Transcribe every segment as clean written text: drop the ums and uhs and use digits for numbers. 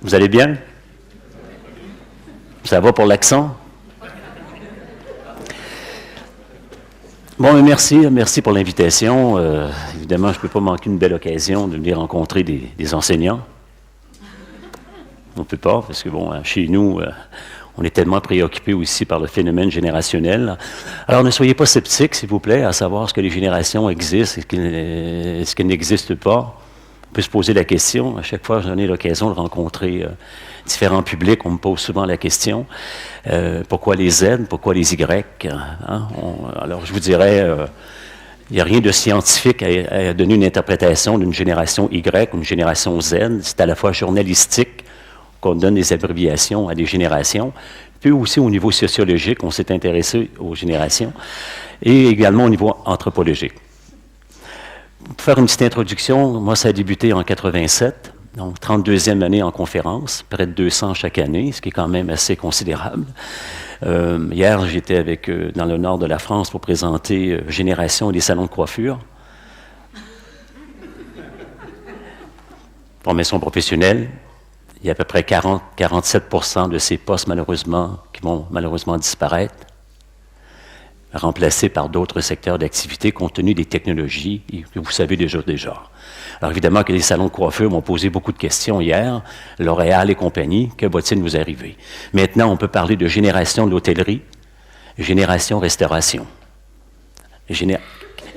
Vous allez bien? Ça va pour l'accent? Bon, mais merci pour l'invitation. Évidemment, je ne peux pas manquer une belle occasion de venir rencontrer des enseignants. On ne peut pas, parce que bon, chez nous, on est tellement préoccupés aussi par le phénomène générationnel. Alors, ne soyez pas sceptiques, s'il vous plaît, à savoir ce que les générations existent et ce qu'elles n'existent pas. On peut se poser la question. À chaque fois que j'en ai l'occasion de rencontrer différents publics, on me pose souvent la question, pourquoi les Z, pourquoi les Y? Hein? Alors, je vous dirais, il n'y a rien de scientifique à donner une interprétation d'une génération Y ou une génération Z. C'est à la fois journalistique qu'on donne des abréviations à des générations, puis aussi au niveau sociologique, on s'est intéressé aux générations, et également au niveau anthropologique. Pour faire une petite introduction, moi, ça a débuté en 87, donc 32e année en conférence, près de 200 chaque année, ce qui est quand même assez considérable. Hier, j'étais dans le nord de la France pour présenter Génération et les salons de coiffure. Formation professionnelle. Il y a à peu près 47% de ces postes, malheureusement, qui vont malheureusement disparaître, remplacés par d'autres secteurs d'activité compte tenu des technologies que vous savez déjà. Alors évidemment que les salons de coiffure m'ont posé beaucoup de questions hier, L'Oréal et compagnie, que va-t-il nous arriver? Maintenant, on peut parler de génération de l'hôtellerie, génération restauration.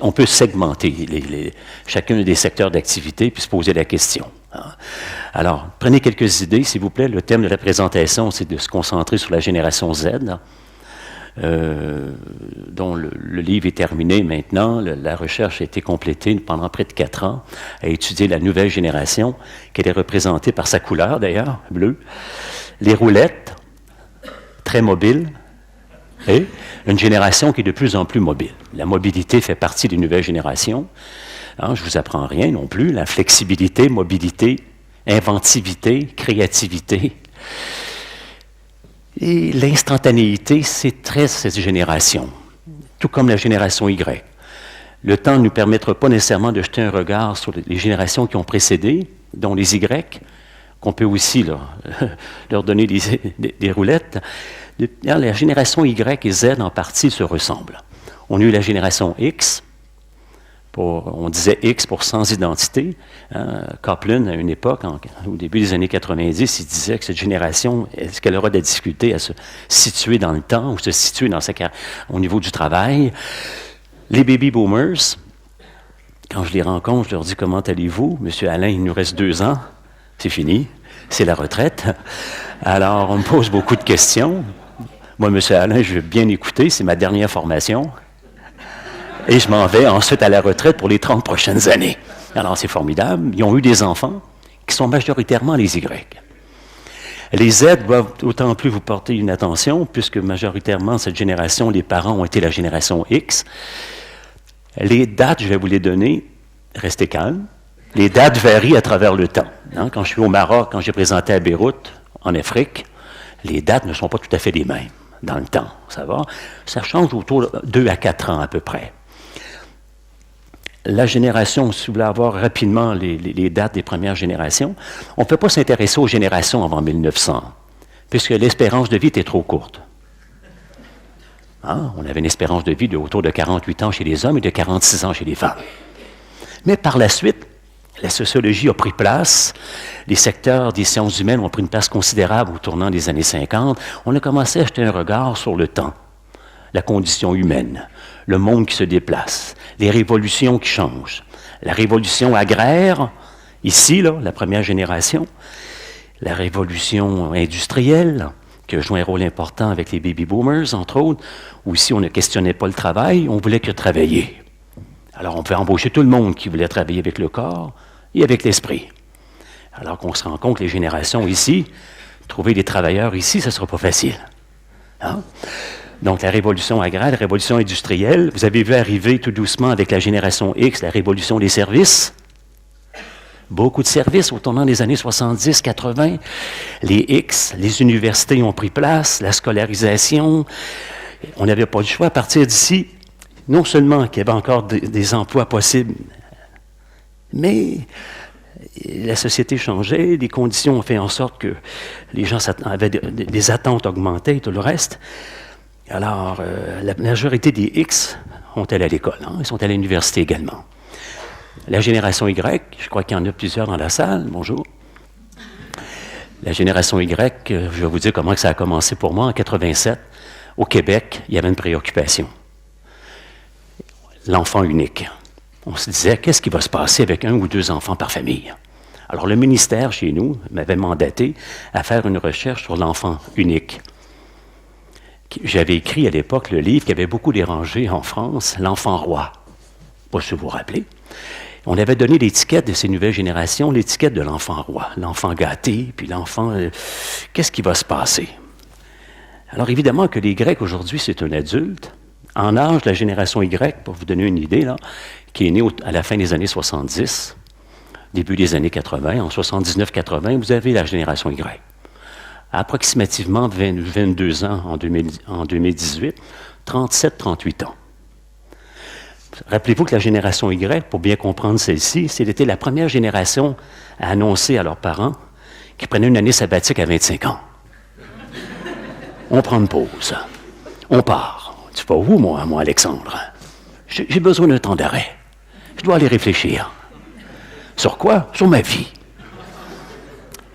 On peut segmenter chacun des secteurs d'activité puis se poser la question. Alors, prenez quelques idées, s'il vous plaît. Le thème de la présentation, c'est de se concentrer sur la génération Z, dont le livre est terminé maintenant. La recherche a été complétée pendant près de 4 ans à étudier la nouvelle génération, qu'elle est représentée par sa couleur, d'ailleurs, bleue. Les roulettes, très mobiles, et une génération qui est de plus en plus mobile. La mobilité fait partie des nouvelles générations. Je ne vous apprends rien non plus. La flexibilité, mobilité, inventivité, créativité. Et l'instantanéité, c'est très cette génération, tout comme la génération Y. Le temps ne nous permettra pas nécessairement de jeter un regard sur les générations qui ont précédé, dont les Y, qu'on peut aussi leur donner des roulettes. La génération Y et Z en partie se ressemblent. On a eu la génération X, on disait X pour sans identité. Kaplan, à une époque, au début des années 90, il disait que cette génération, est-ce qu'elle aura de la difficulté à se situer dans le temps ou se situer au niveau du travail? Les baby boomers, quand je les rencontre, je leur dis « Comment allez-vous? Monsieur Alain, il nous reste 2 ans. C'est fini. C'est la retraite. » Alors, on me pose beaucoup de questions. Moi, monsieur Alain, je veux bien écouter. C'est ma dernière formation. Et je m'en vais ensuite à la retraite pour les 30 prochaines années. Alors, c'est formidable. Ils ont eu des enfants qui sont majoritairement les Y. Les Z doivent d'autant plus vous porter une attention, puisque majoritairement, cette génération, les parents ont été la génération X. Les dates, je vais vous les donner. Restez calmes. Les dates varient à travers le temps. Quand je suis au Maroc, quand j'ai présenté à Beyrouth, en Afrique, les dates ne sont pas tout à fait les mêmes dans le temps. Ça va? Ça change autour de 2 à 4 ans à peu près. La génération, si vous voulez avoir rapidement les dates des premières générations, on ne peut pas s'intéresser aux générations avant 1900, puisque l'espérance de vie était trop courte. On avait une espérance de vie de autour de 48 ans chez les hommes et de 46 ans chez les femmes. Mais par la suite, la sociologie a pris place, les secteurs des sciences humaines ont pris une place considérable au tournant des années 50. On a commencé à jeter un regard sur le temps, la condition humaine, le monde qui se déplace, les révolutions qui changent. La révolution agraire, ici, la première génération, la révolution industrielle, qui a joué un rôle important avec les baby boomers, entre autres, où ici on ne questionnait pas le travail, on voulait que travailler. Alors on pouvait embaucher tout le monde qui voulait travailler avec le corps et avec l'esprit. Alors qu'on se rend compte que les générations ici, trouver des travailleurs ici, ce ne sera pas facile. Donc, la révolution agraire, la révolution industrielle, vous avez vu arriver tout doucement avec la génération X, la révolution des services. Beaucoup de services au tournant des années 70, 80. Les X, les universités ont pris place, la scolarisation. On n'avait pas le choix à partir d'ici. Non seulement qu'il y avait encore des emplois possibles, mais la société changeait, les conditions ont fait en sorte que les gens avaient des attentes augmentées et tout le reste. Alors, la majorité des X sont allés à l'école, hein, ils sont allés à l'université également. La génération Y, je crois qu'il y en a plusieurs dans la salle, bonjour. La génération Y, je vais vous dire comment ça a commencé pour moi en 87. Au Québec, il y avait une préoccupation. L'enfant unique. On se disait, qu'est-ce qui va se passer avec un ou deux enfants par famille? Alors, le ministère, chez nous, m'avait mandaté à faire une recherche sur l'enfant unique. J'avais écrit à l'époque le livre qui avait beaucoup dérangé en France, L'enfant roi. Pas si vous vous rappelez. On avait donné l'étiquette de ces nouvelles générations, l'étiquette de l'enfant roi, l'enfant gâté, puis l'enfant... qu'est-ce qui va se passer? Alors, évidemment que les Grecs, aujourd'hui, c'est un adulte. En âge, la génération Y, pour vous donner une idée, là, qui est née à la fin des années 70, début des années 80, en 79-80, vous avez la génération Y. À approximativement 22 ans en 2018, 37-38 ans. Rappelez-vous que la génération Y, pour bien comprendre celle-ci, c'était la première génération à annoncer à leurs parents qu'ils prenaient une année sabbatique à 25 ans. On prend une pause. On part. Tu vas où, moi, Alexandre? J'ai besoin d'un temps d'arrêt. Je dois aller réfléchir. Sur quoi? Sur ma vie.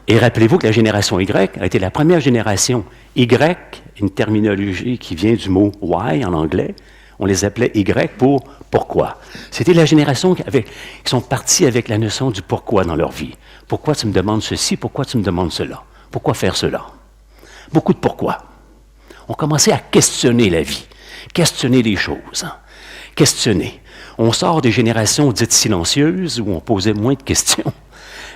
Et rappelez-vous que la génération Y a été la première génération Y, une terminologie qui vient du mot why en anglais. On les appelait Y pour pourquoi. C'était la génération qui sont partis avec la notion du pourquoi dans leur vie. Pourquoi tu me demandes ceci? Pourquoi tu me demandes cela? Pourquoi faire cela? Beaucoup de pourquoi. On commençait à questionner la vie, questionner les choses, questionner. On sort des générations dites silencieuses où on posait moins de questions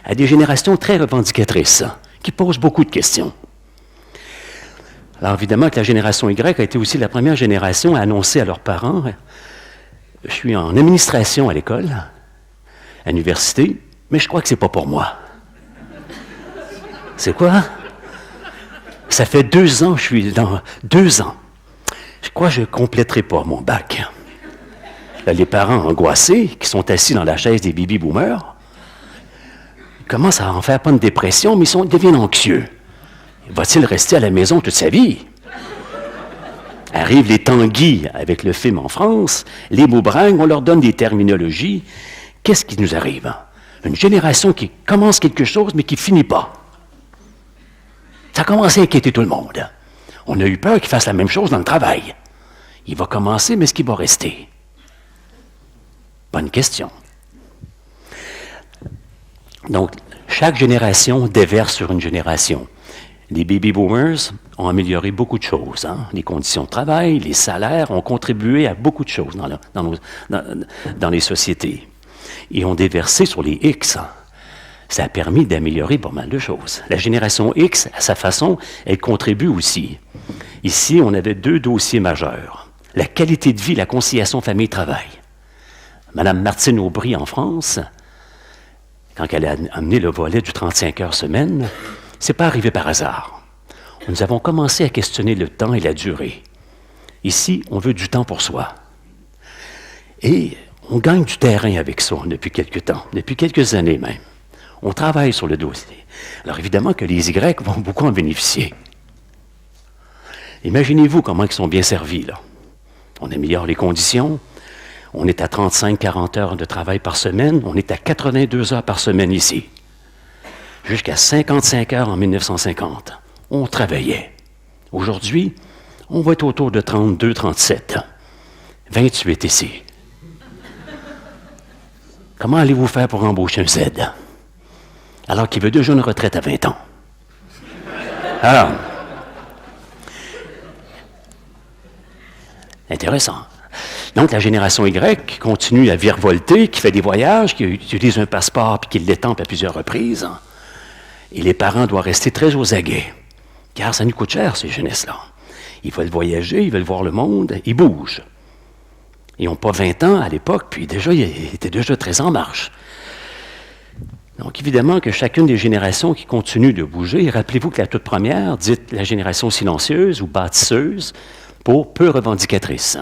à des générations très revendicatrices qui posent beaucoup de questions. Alors évidemment que la génération Y a été aussi la première génération à annoncer à leurs parents « Je suis en administration à l'école, à l'université, mais je crois que ce n'est pas pour moi. » C'est quoi? Ça fait 2 ans, je suis dans 2 ans. Je crois que je ne compléterai pas mon bac. Là, les parents angoissés, qui sont assis dans la chaise des baby-boomers, ils commencent à en faire pas une dépression, mais ils deviennent anxieux. Va-t-il rester à la maison toute sa vie? Arrivent les Tanguy avec le film en France, les Maubrang, on leur donne des terminologies. Qu'est-ce qui nous arrive? Une génération qui commence quelque chose, mais qui ne finit pas. Ça a commencé à inquiéter tout le monde. On a eu peur qu'il fasse la même chose dans le travail. Il va commencer, mais est-ce qu'il va rester? Bonne question. Donc, chaque génération déverse sur une génération. Les baby-boomers ont amélioré beaucoup de choses. Hein? Les conditions de travail, les salaires ont contribué à beaucoup de choses dans les sociétés. Ils ont déversé sur les X. Ça a permis d'améliorer pas mal de choses. La génération X, à sa façon, elle contribue aussi. Ici, on avait 2 dossiers majeurs. La qualité de vie, la conciliation famille-travail. Madame Martine Aubry, en France, quand elle a amené le volet du 35 heures semaine, ce n'est pas arrivé par hasard. Nous avons commencé à questionner le temps et la durée. Ici, on veut du temps pour soi. Et on gagne du terrain avec ça depuis quelques temps, depuis quelques années même. On travaille sur le dossier. Alors évidemment que les Y vont beaucoup en bénéficier. Imaginez-vous comment ils sont bien servis, là. On améliore les conditions. On est à 35-40 heures de travail par semaine. On est à 82 heures par semaine ici. Jusqu'à 55 heures en 1950. On travaillait. Aujourd'hui, on va être autour de 32-37. 28 ici. Comment allez-vous faire pour embaucher un Z? Alors qu'il veut déjà une retraite à 20 ans. Alors, intéressant. Donc, la génération Y continue à virevolter, qui fait des voyages, qui utilise un passeport puis qui l'étampe à plusieurs reprises. Et les parents doivent rester très aux aguets, car ça nous coûte cher, ces jeunesses-là. Ils veulent voyager, ils veulent voir le monde, ils bougent. Ils n'ont pas 20 ans à l'époque, puis déjà, ils étaient déjà très en marche. Donc, évidemment que chacune des générations qui continuent de bouger, rappelez-vous que la toute première, dite la génération silencieuse ou bâtisseuse, pour peu revendicatrice,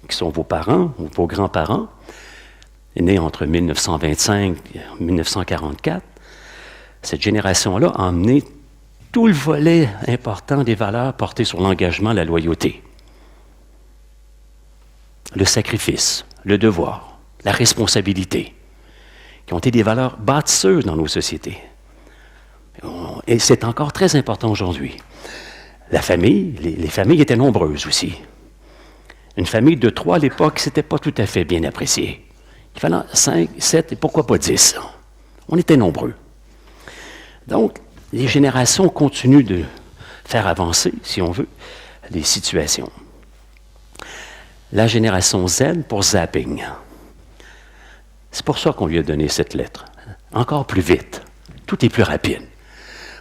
qui sont vos parents ou vos grands-parents, née entre 1925 et 1944, cette génération-là a emmené tout le volet important des valeurs portées sur l'engagement, la loyauté, le sacrifice, le devoir, la responsabilité, qui ont été des valeurs bâtisseuses dans nos sociétés. Et c'est encore très important aujourd'hui. La famille, les familles étaient nombreuses aussi. Une famille de 3 à l'époque, c'était pas tout à fait bien apprécié. Il fallait 5, 7 et pourquoi pas 10. On était nombreux. Donc, les générations continuent de faire avancer, si on veut, les situations. La génération Z pour zapping. C'est pour ça qu'on lui a donné cette lettre. Encore plus vite. Tout est plus rapide.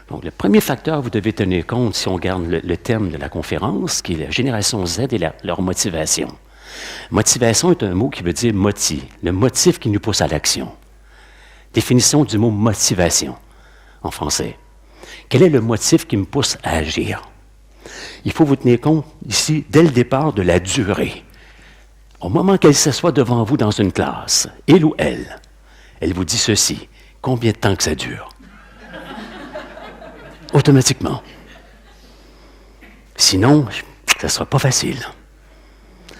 Donc, le premier facteur, vous devez tenir compte, si on garde le thème de la conférence, qui est la génération Z et leur motivation. Motivation est un mot qui veut dire motif, le motif qui nous pousse à l'action. Définition du mot motivation en français. Quel est le motif qui me pousse à agir? Il faut vous tenir compte ici, dès le départ, de la durée. Au moment qu'elle s'assoit devant vous dans une classe, il ou elle vous dit ceci. Combien de temps que ça dure? Automatiquement. Sinon, ça ne sera pas facile.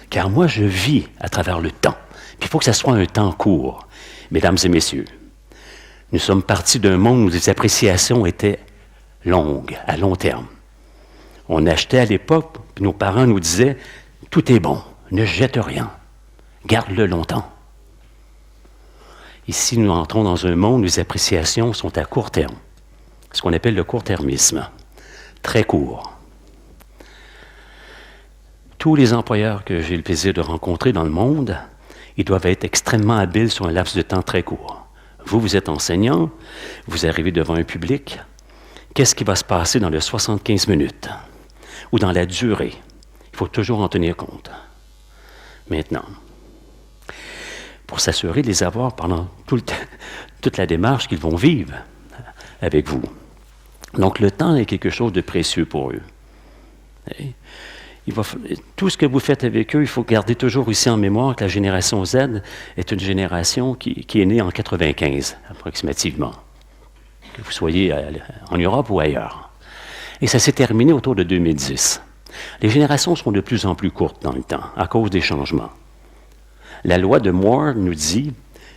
Car moi, je vis à travers le temps. Puis il faut que ça soit un temps court. Mesdames et messieurs, nous sommes partis d'un monde où les appréciations étaient longues, à long terme. On achetait à l'époque, puis nos parents nous disaient, tout est bon, ne jette rien, garde-le longtemps. Ici, nous entrons dans un monde où les appréciations sont à court terme. Ce qu'on appelle le court-termisme, très court. Tous les employeurs que j'ai le plaisir de rencontrer dans le monde, ils doivent être extrêmement habiles sur un laps de temps très court. Vous êtes enseignant, vous arrivez devant un public, qu'est-ce qui va se passer dans les 75 minutes ou dans la durée? Il faut toujours en tenir compte. Maintenant, pour s'assurer de les avoir pendant toute la démarche qu'ils vont vivre avec vous. Donc, le temps est quelque chose de précieux pour eux. Tout ce que vous faites avec eux, il faut garder toujours ici en mémoire que la génération Z est une génération qui est née en 95, approximativement. Que vous soyez en Europe ou ailleurs. Et ça s'est terminé autour de 2010. Les générations sont de plus en plus courtes dans le temps, à cause des changements. La loi de Moore nous dit,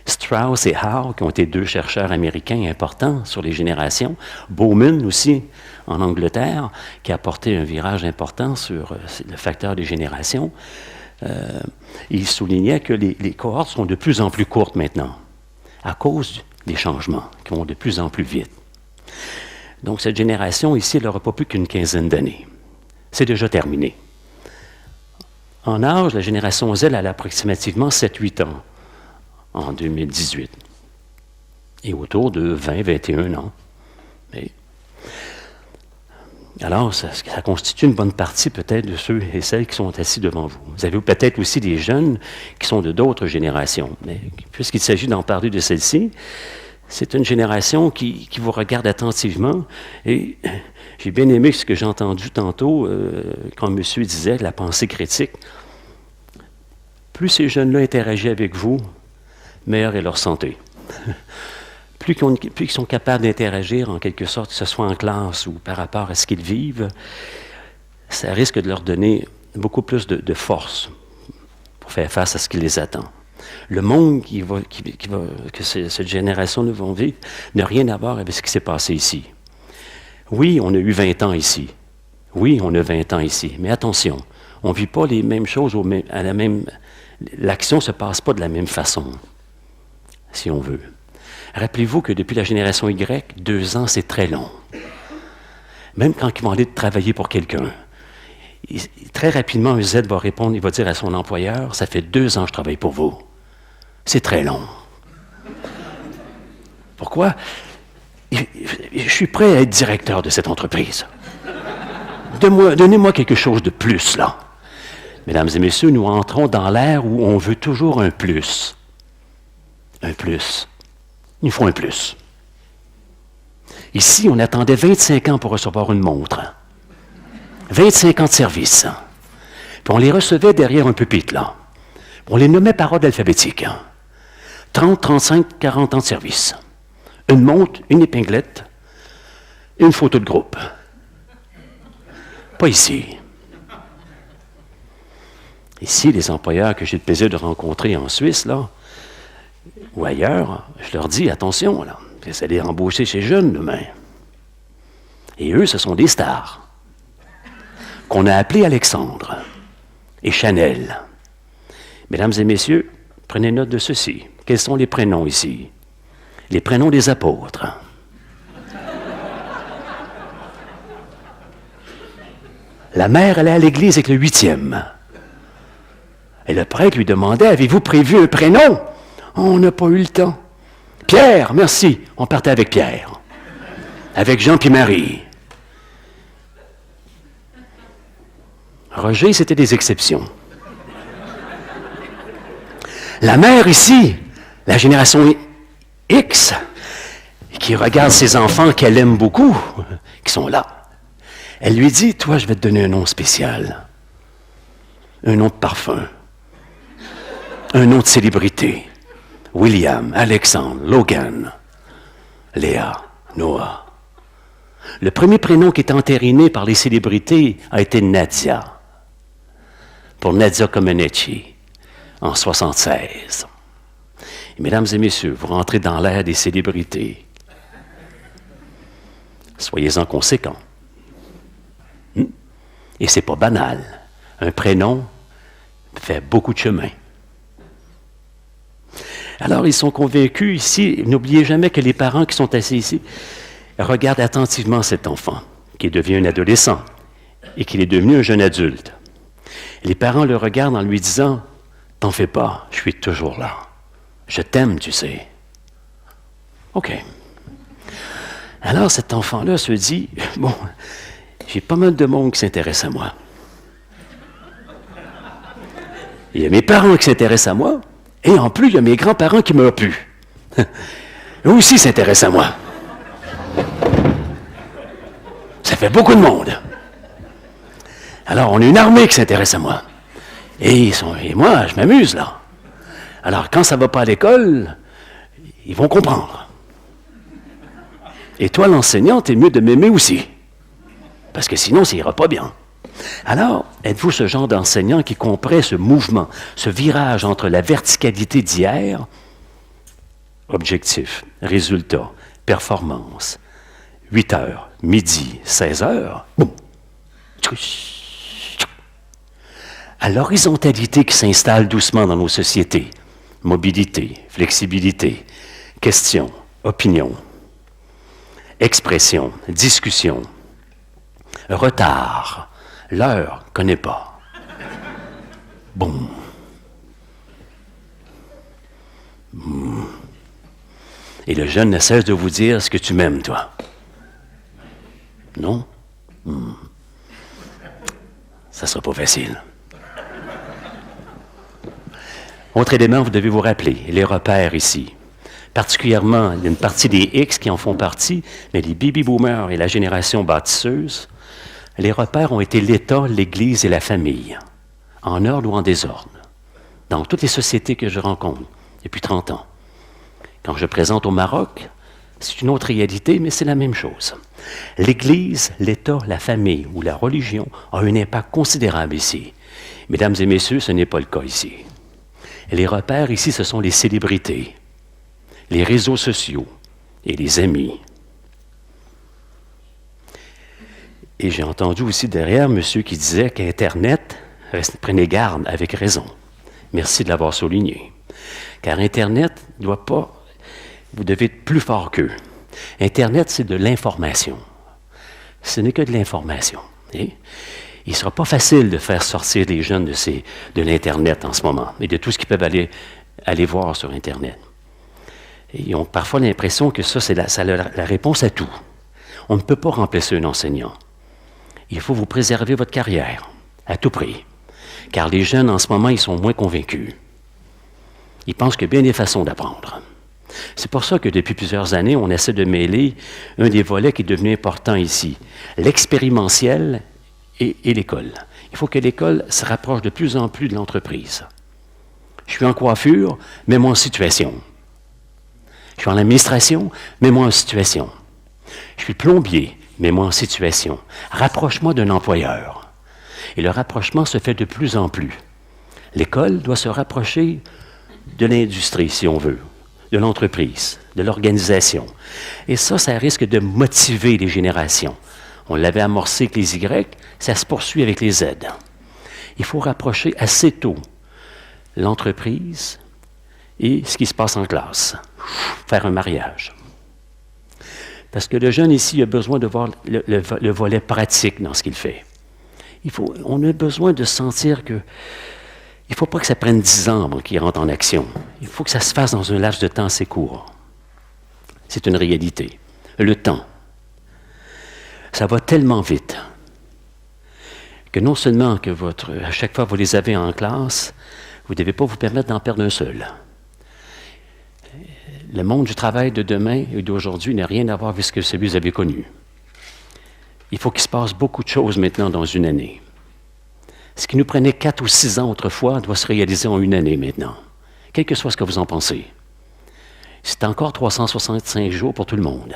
Strauss et Howe, qui ont été 2 chercheurs américains importants sur les générations, Bowman aussi, en Angleterre, qui a apporté un virage important sur le facteur des générations, il soulignait que les cohortes sont de plus en plus courtes maintenant, à cause des changements qui vont de plus en plus vite. Donc cette génération ici, elle n'aura pas plus qu'une quinzaine d'années. C'est déjà terminé. En âge, la génération Z, elle a approximativement 7-8 ans en 2018. Et autour de 20-21 ans. Mais, alors, ça constitue une bonne partie peut-être de ceux et celles qui sont assis devant vous. Vous avez peut-être aussi des jeunes qui sont de d'autres générations. Mais puisqu'il s'agit d'en parler de celle-ci, c'est une génération qui vous regarde attentivement. Et j'ai bien aimé ce que j'ai entendu tantôt, quand monsieur disait la pensée critique. Plus ces jeunes-là interagissent avec vous, meilleure est leur santé. Plus ils sont capables d'interagir en quelque sorte, que ce soit en classe ou par rapport à ce qu'ils vivent, ça risque de leur donner beaucoup plus de force pour faire face à ce qui les attend. Le monde que cette génération nous vont vivre n'a rien à voir avec ce qui s'est passé ici. Oui, on a eu 20 ans ici. Oui, on a 20 ans ici. Mais attention, on ne vit pas les mêmes choses l'action ne se passe pas de la même façon, si on veut. Rappelez-vous que depuis la génération Y, 2 ans, c'est très long. Même quand ils vont aller travailler pour quelqu'un, très rapidement, un Z va répondre, il va dire à son employeur, « Ça fait 2 ans que je travaille pour vous. C'est très long. » Pourquoi? Je suis prêt à être directeur de cette entreprise. Donnez-moi quelque chose de plus, là. Mesdames et messieurs, nous entrons dans l'ère où on veut toujours un plus. Un plus. Il nous faut un plus. Ici, on attendait 25 ans pour recevoir une montre. 25 ans de service. Puis on les recevait derrière un pupitre, là. On les nommait par ordre alphabétique. 30, 35, 40 ans de service. Une montre, une épinglette, une photo de groupe. Pas ici. Ici, les employeurs que j'ai le plaisir de rencontrer en Suisse, là, ou ailleurs, je leur dis, attention, là, vous allez embaucher ces jeunes demain. Et eux, ce sont des stars qu'on a appelés Alexandre et Chanel. Mesdames et messieurs, prenez note de ceci. Quels sont les prénoms ici? Les prénoms des apôtres. La mère allait à l'église avec le 8e. Et le prêtre lui demandait, avez-vous prévu un prénom? On n'a pas eu le temps. Pierre, merci. On partait avec Pierre. Avec Jean puis Marie. Roger, c'était des exceptions. La mère ici, la génération X, qui regarde ses enfants qu'elle aime beaucoup, qui sont là, elle lui dit, toi, je vais te donner un nom spécial. Un nom de parfum. Un nom de célébrité. William, Alexandre, Logan, Léa, Noah. Le premier prénom qui est entériné par les célébrités a été Nadia. Pour Nadia Comaneci, en 1976. Mesdames et messieurs, vous rentrez dans l'ère des célébrités. Soyez-en conséquents. Et c'est pas banal. Un prénom fait beaucoup de chemin. Alors, ils sont convaincus ici, n'oubliez jamais que les parents qui sont assis ici regardent attentivement cet enfant qui devient un adolescent et qui est devenu un jeune adulte. Les parents le regardent en lui disant, « T'en fais pas, je suis toujours là. Je t'aime, tu sais. » OK. Alors, cet enfant-là se dit, « Bon, j'ai pas mal de monde qui s'intéresse à moi. Il y a mes parents qui s'intéressent à moi, et en plus, il y a mes grands-parents qui meurent plus. Eux aussi s'intéressent à moi. Ça fait beaucoup de monde. Alors, on a une armée qui s'intéresse à moi. Et moi, je m'amuse, là. Alors, quand ça ne va pas à l'école, ils vont comprendre. Et toi, l'enseignant, t'es mieux de m'aimer aussi. Parce que sinon, ça ira pas bien. Alors, êtes-vous ce genre d'enseignant qui comprend ce mouvement, ce virage entre la verticalité d'hier, objectif, résultat, performance, 8 heures, midi, 16 heures, boum, à l'horizontalité qui s'installe doucement dans nos sociétés, mobilité, flexibilité, question, opinion, expression, discussion, retard, l'heure, connaît pas. Bon. Et le jeune ne cesse de vous dire ce que tu m'aimes, toi. Non? Ça sera pas facile. Autre élément, vous devez vous rappeler, les repères ici. Particulièrement, il y a une partie des X qui en font partie, mais les baby-boomers et la génération bâtisseuse, les repères ont été l'État, l'Église et la famille, en ordre ou en désordre, dans toutes les sociétés que je rencontre depuis 30 ans. Quand je présente au Maroc, c'est une autre réalité, mais c'est la même chose. L'Église, l'État, la famille ou la religion ont un impact considérable ici. Mesdames et messieurs, ce n'est pas le cas ici. Et les repères ici, ce sont les célébrités, les réseaux sociaux et les amis. Et j'ai entendu aussi derrière monsieur qui disait qu'Internet, prenez garde avec raison. Merci de l'avoir souligné. Car Internet ne doit pas, vous devez être plus fort qu'eux. Internet, c'est de l'information. Ce n'est que de l'information. Il ne sera pas facile de faire sortir les jeunes de l'Internet en ce moment et de tout ce qu'ils peuvent aller voir sur Internet. Et ils ont parfois l'impression que ça, c'est la réponse à tout. On ne peut pas remplacer un enseignant. Il faut vous préserver votre carrière, à tout prix. Car les jeunes, en ce moment, ils sont moins convaincus. Ils pensent qu'il y a bien des façons d'apprendre. C'est pour ça que depuis plusieurs années, on essaie de mêler un des volets qui est devenu important ici, l'expérimentiel et l'école. Il faut que l'école se rapproche de plus en plus de l'entreprise. Je suis en coiffure, mets-moi en situation. suis en administration, mets-moi en situation. Je suis plombier, mets-moi en situation. Rapproche-moi d'un employeur. Et le rapprochement se fait de plus en plus. L'école doit se rapprocher de l'industrie, si on veut, de l'entreprise, de l'organisation. Et ça risque de motiver les générations. On l'avait amorcé avec les Y, ça se poursuit avec les Z. Il faut rapprocher assez tôt l'entreprise et ce qui se passe en classe. Faire un mariage. Parce que le jeune ici a besoin de voir le volet pratique dans ce qu'il fait. On a besoin de sentir que il ne faut pas que ça prenne 10 ans avant qu'il rentre en action. Il faut que ça se fasse dans un laps de temps assez court. C'est une réalité. Le temps. Ça va tellement vite que non seulement que à chaque fois que vous les avez en classe, vous ne devez pas vous permettre d'en perdre un seul. Le monde du travail de demain et d'aujourd'hui n'a rien à voir avec ce que celui que vous avez connu. Il faut qu'il se passe beaucoup de choses maintenant dans une année. Ce qui nous prenait 4 ou 6 ans autrefois doit se réaliser en une année maintenant, quel que soit ce que vous en pensez. C'est encore 365 jours pour tout le monde,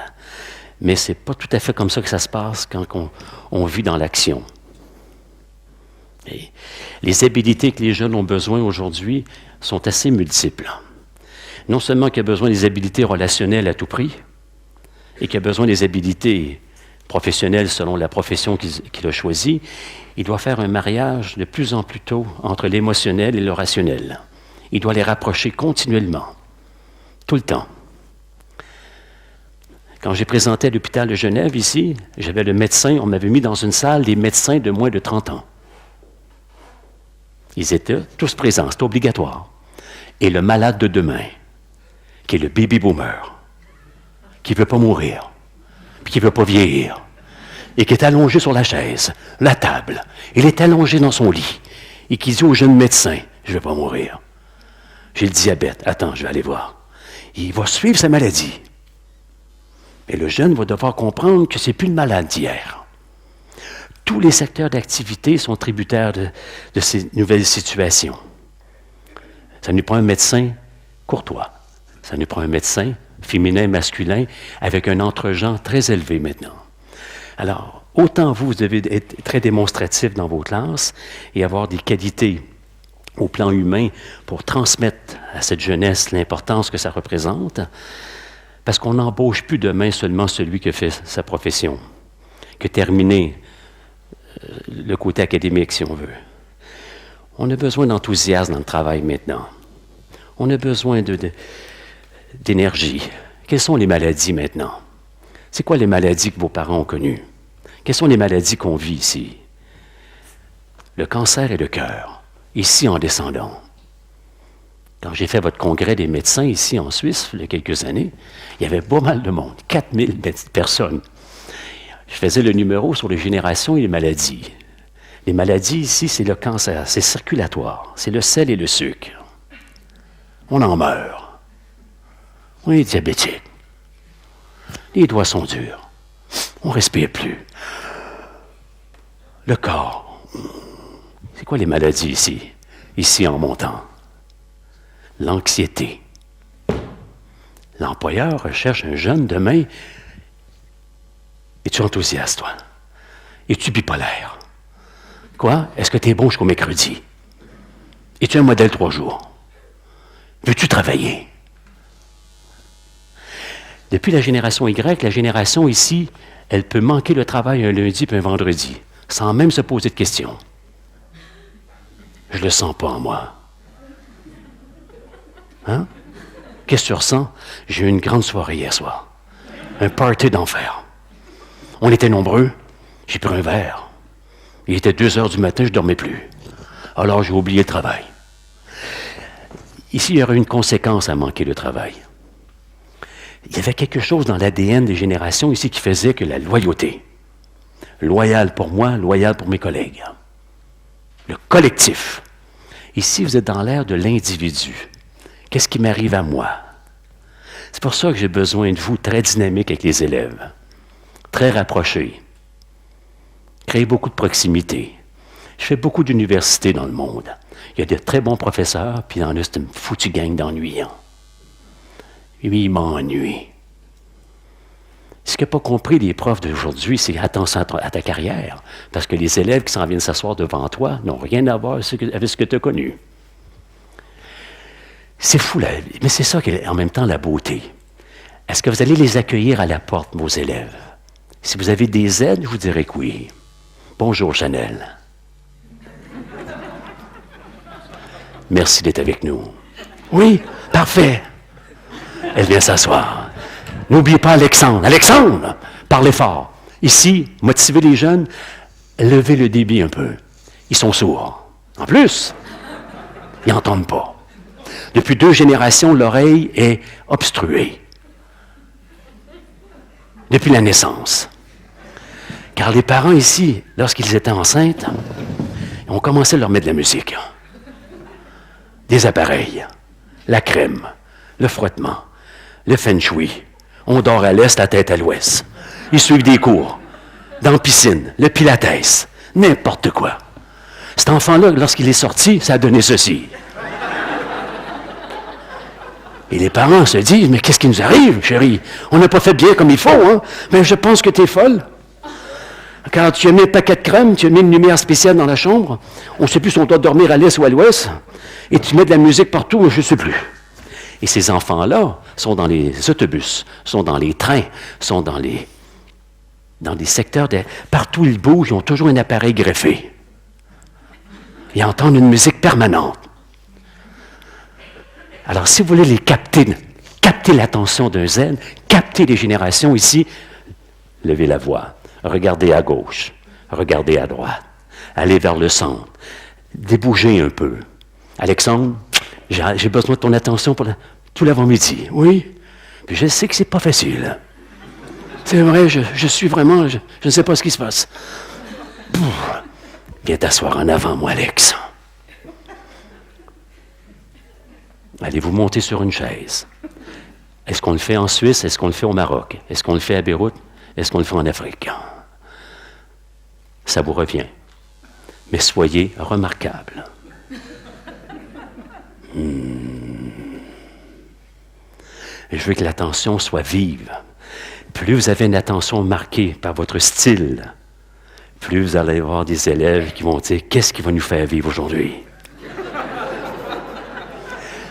mais ce n'est pas tout à fait comme ça que ça se passe quand on vit dans l'action. Et les habilités que les jeunes ont besoin aujourd'hui sont assez multiples. Non seulement qu'il y a besoin des habilités relationnelles à tout prix, et qu'il y a besoin des habilités professionnelles selon la profession qu'il a choisie, il doit faire un mariage de plus en plus tôt entre l'émotionnel et le rationnel. Il doit les rapprocher continuellement, tout le temps. Quand j'ai présenté à l'hôpital de Genève ici, j'avais le médecin, on m'avait mis dans une salle des médecins de moins de 30 ans. Ils étaient tous présents, c'était obligatoire. Et le malade de demain, qui est le baby boomer, qui ne veut pas mourir, puis qui ne veut pas vieillir, et qui est allongé sur la chaise, la table, il est allongé dans son lit, et qui dit au jeune médecin, je ne vais pas mourir. J'ai le diabète, attends, je vais aller voir. Il va suivre sa maladie. Et le jeune va devoir comprendre que ce n'est plus le malade d'hier. Tous les secteurs d'activité sont tributaires de ces nouvelles situations. Ça nous prend un médecin courtois. Ça nous prend un médecin féminin, masculin, avec un entre-genre très élevé maintenant. Alors, autant vous devez être très démonstratif dans vos classes et avoir des qualités au plan humain pour transmettre à cette jeunesse l'importance que ça représente, parce qu'on n'embauche plus demain seulement celui qui fait sa profession, qui a terminé le côté académique, si on veut. On a besoin d'enthousiasme dans le travail maintenant. On a besoin d'énergie. Quelles sont les maladies maintenant? C'est quoi les maladies que vos parents ont connues? Quelles sont les maladies qu'on vit ici? Le cancer et le cœur, ici en descendant. Quand j'ai fait votre congrès des médecins ici en Suisse, il y a quelques années, il y avait pas mal de monde, 4000 personnes. Je faisais le numéro sur les générations et les maladies. Les maladies ici, c'est le cancer, c'est circulatoire, c'est le sel et le sucre. On en meurt. On est diabétique. Les doigts sont durs. On ne respire plus. Le corps. C'est quoi les maladies ici? Ici en montant. L'anxiété. L'employeur recherche un jeune demain. Es-tu enthousiaste, toi? Es-tu bipolaire? Quoi? Est-ce que tu es bon jusqu'au mercredi? Es-tu un modèle 3 jours? Veux-tu travailler? Depuis la génération Y, la génération ici, elle peut manquer le travail un lundi puis un vendredi, sans même se poser de questions. Je le sens pas en moi. Hein? Qu'est-ce que tu ressens? J'ai eu une grande soirée hier soir. Un party d'enfer. On était nombreux. J'ai pris un verre. Il était 2 heures du matin, je ne dormais plus. Alors j'ai oublié le travail. Ici, il y aurait une conséquence à manquer le travail. Il y avait quelque chose dans l'ADN des générations ici qui faisait que la loyauté, loyale pour moi, loyale pour mes collègues, le collectif. Ici, vous êtes dans l'ère de l'individu. Qu'est-ce qui m'arrive à moi? C'est pour ça que j'ai besoin de vous très dynamique avec les élèves, très rapprochés, créer beaucoup de proximité. Je fais beaucoup d'universités dans le monde. Il y a de très bons professeurs, puis il y en a, c'est une foutue gang d'ennuyants. Oui, il m'ennuie. Ce qu'ils n'ont pas compris, les profs d'aujourd'hui, c'est attention à ta carrière. Parce que les élèves qui s'en viennent s'asseoir devant toi n'ont rien à voir avec ce que tu as connu. C'est fou, là, mais c'est ça qui est en même temps la beauté. Est-ce que vous allez les accueillir à la porte, vos élèves? Si vous avez des aides, je vous dirais que oui. Bonjour, Chanel. Merci d'être avec nous. Oui, parfait. Elle vient s'asseoir. N'oubliez pas Alexandre. Alexandre, parlez fort. Ici, motivez les jeunes, levez le débit un peu. Ils sont sourds. En plus, ils n'entendent pas. Depuis 2 générations, l'oreille est obstruée. Depuis la naissance. Car les parents ici, lorsqu'ils étaient enceintes, ont commencé à leur mettre de la musique. Des appareils, la crème, le frottement, le feng shui. On dort à l'est, la tête à l'ouest. Ils suivent des cours, dans la piscine, le pilates, n'importe quoi. Cet enfant-là, lorsqu'il est sorti, ça a donné ceci. Et les parents se disent, mais qu'est-ce qui nous arrive, chérie? On n'a pas fait bien comme il faut, hein? Mais je pense que tu es folle. Quand tu as mis un paquet de crème, tu as mis une lumière spéciale dans la chambre, on ne sait plus si on doit dormir à l'est ou à l'ouest, et tu mets de la musique partout, je ne sais plus. Et ces enfants-là sont dans les autobus, sont dans les trains, sont dans les secteurs, partout où ils bougent, ils ont toujours un appareil greffé. Ils entendent une musique permanente. Alors, si vous voulez les capter l'attention d'un zen, capter les générations ici, levez la voix, regardez à gauche, regardez à droite, allez vers le centre, débougez un peu. Alexandre, j'ai besoin de ton attention pour tout l'avant-midi. Oui, puis je sais que c'est pas facile. C'est vrai, je suis vraiment, je ne sais pas ce qui se passe. Viens t'asseoir en avant, moi, Alex. Allez-vous monter sur une chaise? Est-ce qu'on le fait en Suisse? Est-ce qu'on le fait au Maroc? Est-ce qu'on le fait à Beyrouth? Est-ce qu'on le fait en Afrique? Ça vous revient. Mais soyez remarquables. Je veux que l'attention soit vive. Plus vous avez une attention marquée par votre style, plus vous allez avoir des élèves qui vont dire « Qu'est-ce qui va nous faire vivre aujourd'hui? »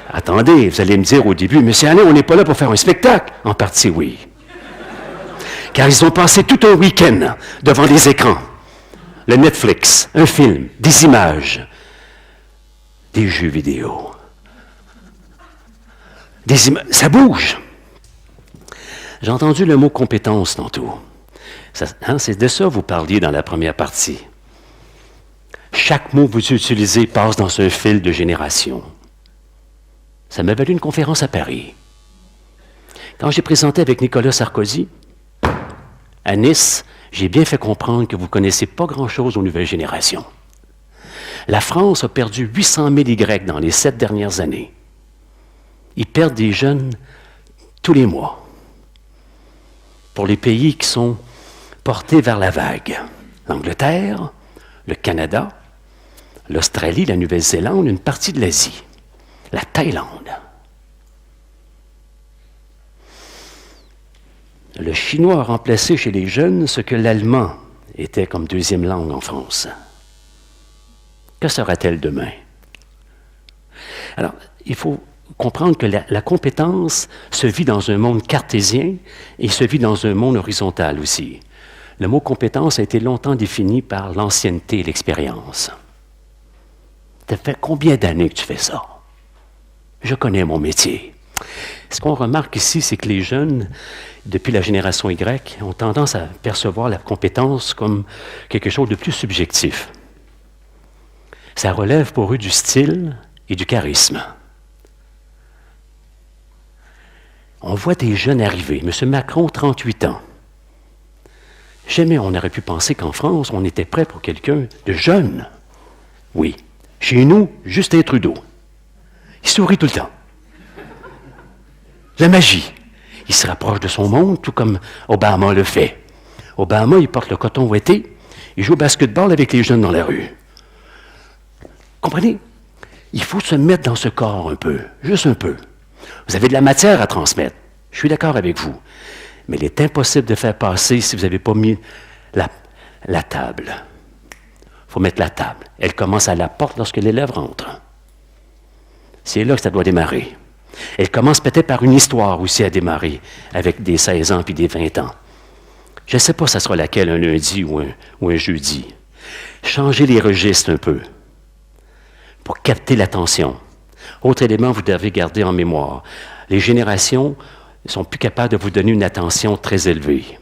Attendez, vous allez me dire au début, « Monsieur Alain, on n'est pas là pour faire un spectacle. » En partie, oui. Car ils ont passé tout un week-end devant les écrans. Le Netflix, un film, des images, des jeux vidéo. Ça bouge. J'ai entendu le mot « compétence » tantôt. C'est de ça que vous parliez dans la première partie. Chaque mot que vous utilisez passe dans un fil de génération. Ça m'a valu une conférence à Paris. Quand j'ai présenté avec Nicolas Sarkozy, à Nice, j'ai bien fait comprendre que vous ne connaissez pas grand-chose aux nouvelles générations. La France a perdu 800 000 Y dans les 7 dernières années. Ils perdent des jeunes tous les mois. Pour les pays qui sont portés vers la vague. L'Angleterre, le Canada, l'Australie, la Nouvelle-Zélande, une partie de l'Asie, la Thaïlande. Le chinois a remplacé chez les jeunes ce que l'allemand était comme 2e langue en France. Que sera-t-elle demain? Alors, il faut comprendre que la compétence se vit dans un monde cartésien et se vit dans un monde horizontal aussi. Le mot compétence a été longtemps défini par l'ancienneté et l'expérience. Ça fait combien d'années que tu fais ça? Je connais mon métier. Ce qu'on remarque ici, c'est que les jeunes, depuis la génération Y, ont tendance à percevoir la compétence comme quelque chose de plus subjectif. Ça relève pour eux du style et du charisme. On voit des jeunes arriver. M. Macron, 38 ans. Jamais on aurait pu penser qu'en France, on était prêt pour quelqu'un de jeune. Oui. Chez nous, Justin Trudeau. Il sourit tout le temps. La magie. Il se rapproche de son monde, tout comme Obama le fait. Obama, il porte le coton ouaté, il joue au basketball avec les jeunes dans la rue. Comprenez? Il faut se mettre dans ce corps un peu, juste un peu. Vous avez de la matière à transmettre. Je suis d'accord avec vous. Mais il est impossible de faire passer si vous n'avez pas mis la table. Il faut mettre la table. Elle commence à la porte lorsque l'élève rentre. C'est là que ça doit démarrer. Elle commence peut-être par une histoire aussi à démarrer, avec des 16 ans puis des 20 ans. Je ne sais pas ça sera laquelle, un lundi ou un jeudi. Changez les registres un peu pour capter l'attention. Autre élément, vous devez garder en mémoire. Les générations ne sont plus capables de vous donner une attention très élevée.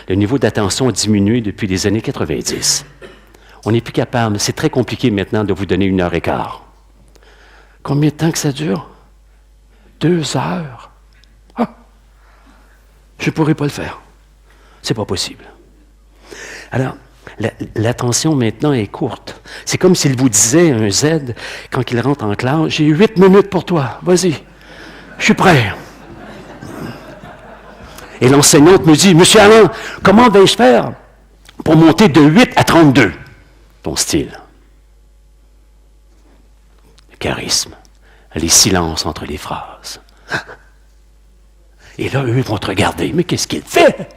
Le niveau d'attention a diminué depuis les années 90. On n'est plus capable, c'est très compliqué maintenant de vous donner 1h15. Combien de temps que ça dure? 2 heures. Ah! Je ne pourrais pas le faire. C'est pas possible. Alors, l'attention maintenant est courte. C'est comme s'il vous disait, un Z, quand il rentre en classe, « J'ai 8 minutes pour toi, vas-y, je suis prêt. » Et l'enseignante me dit, « Monsieur Alain, comment vais-je faire pour monter de 8 à 32? » Ton style. Le charisme. Les silences entre les phrases. Et là, eux vont te regarder. Mais qu'est-ce qu'il fait?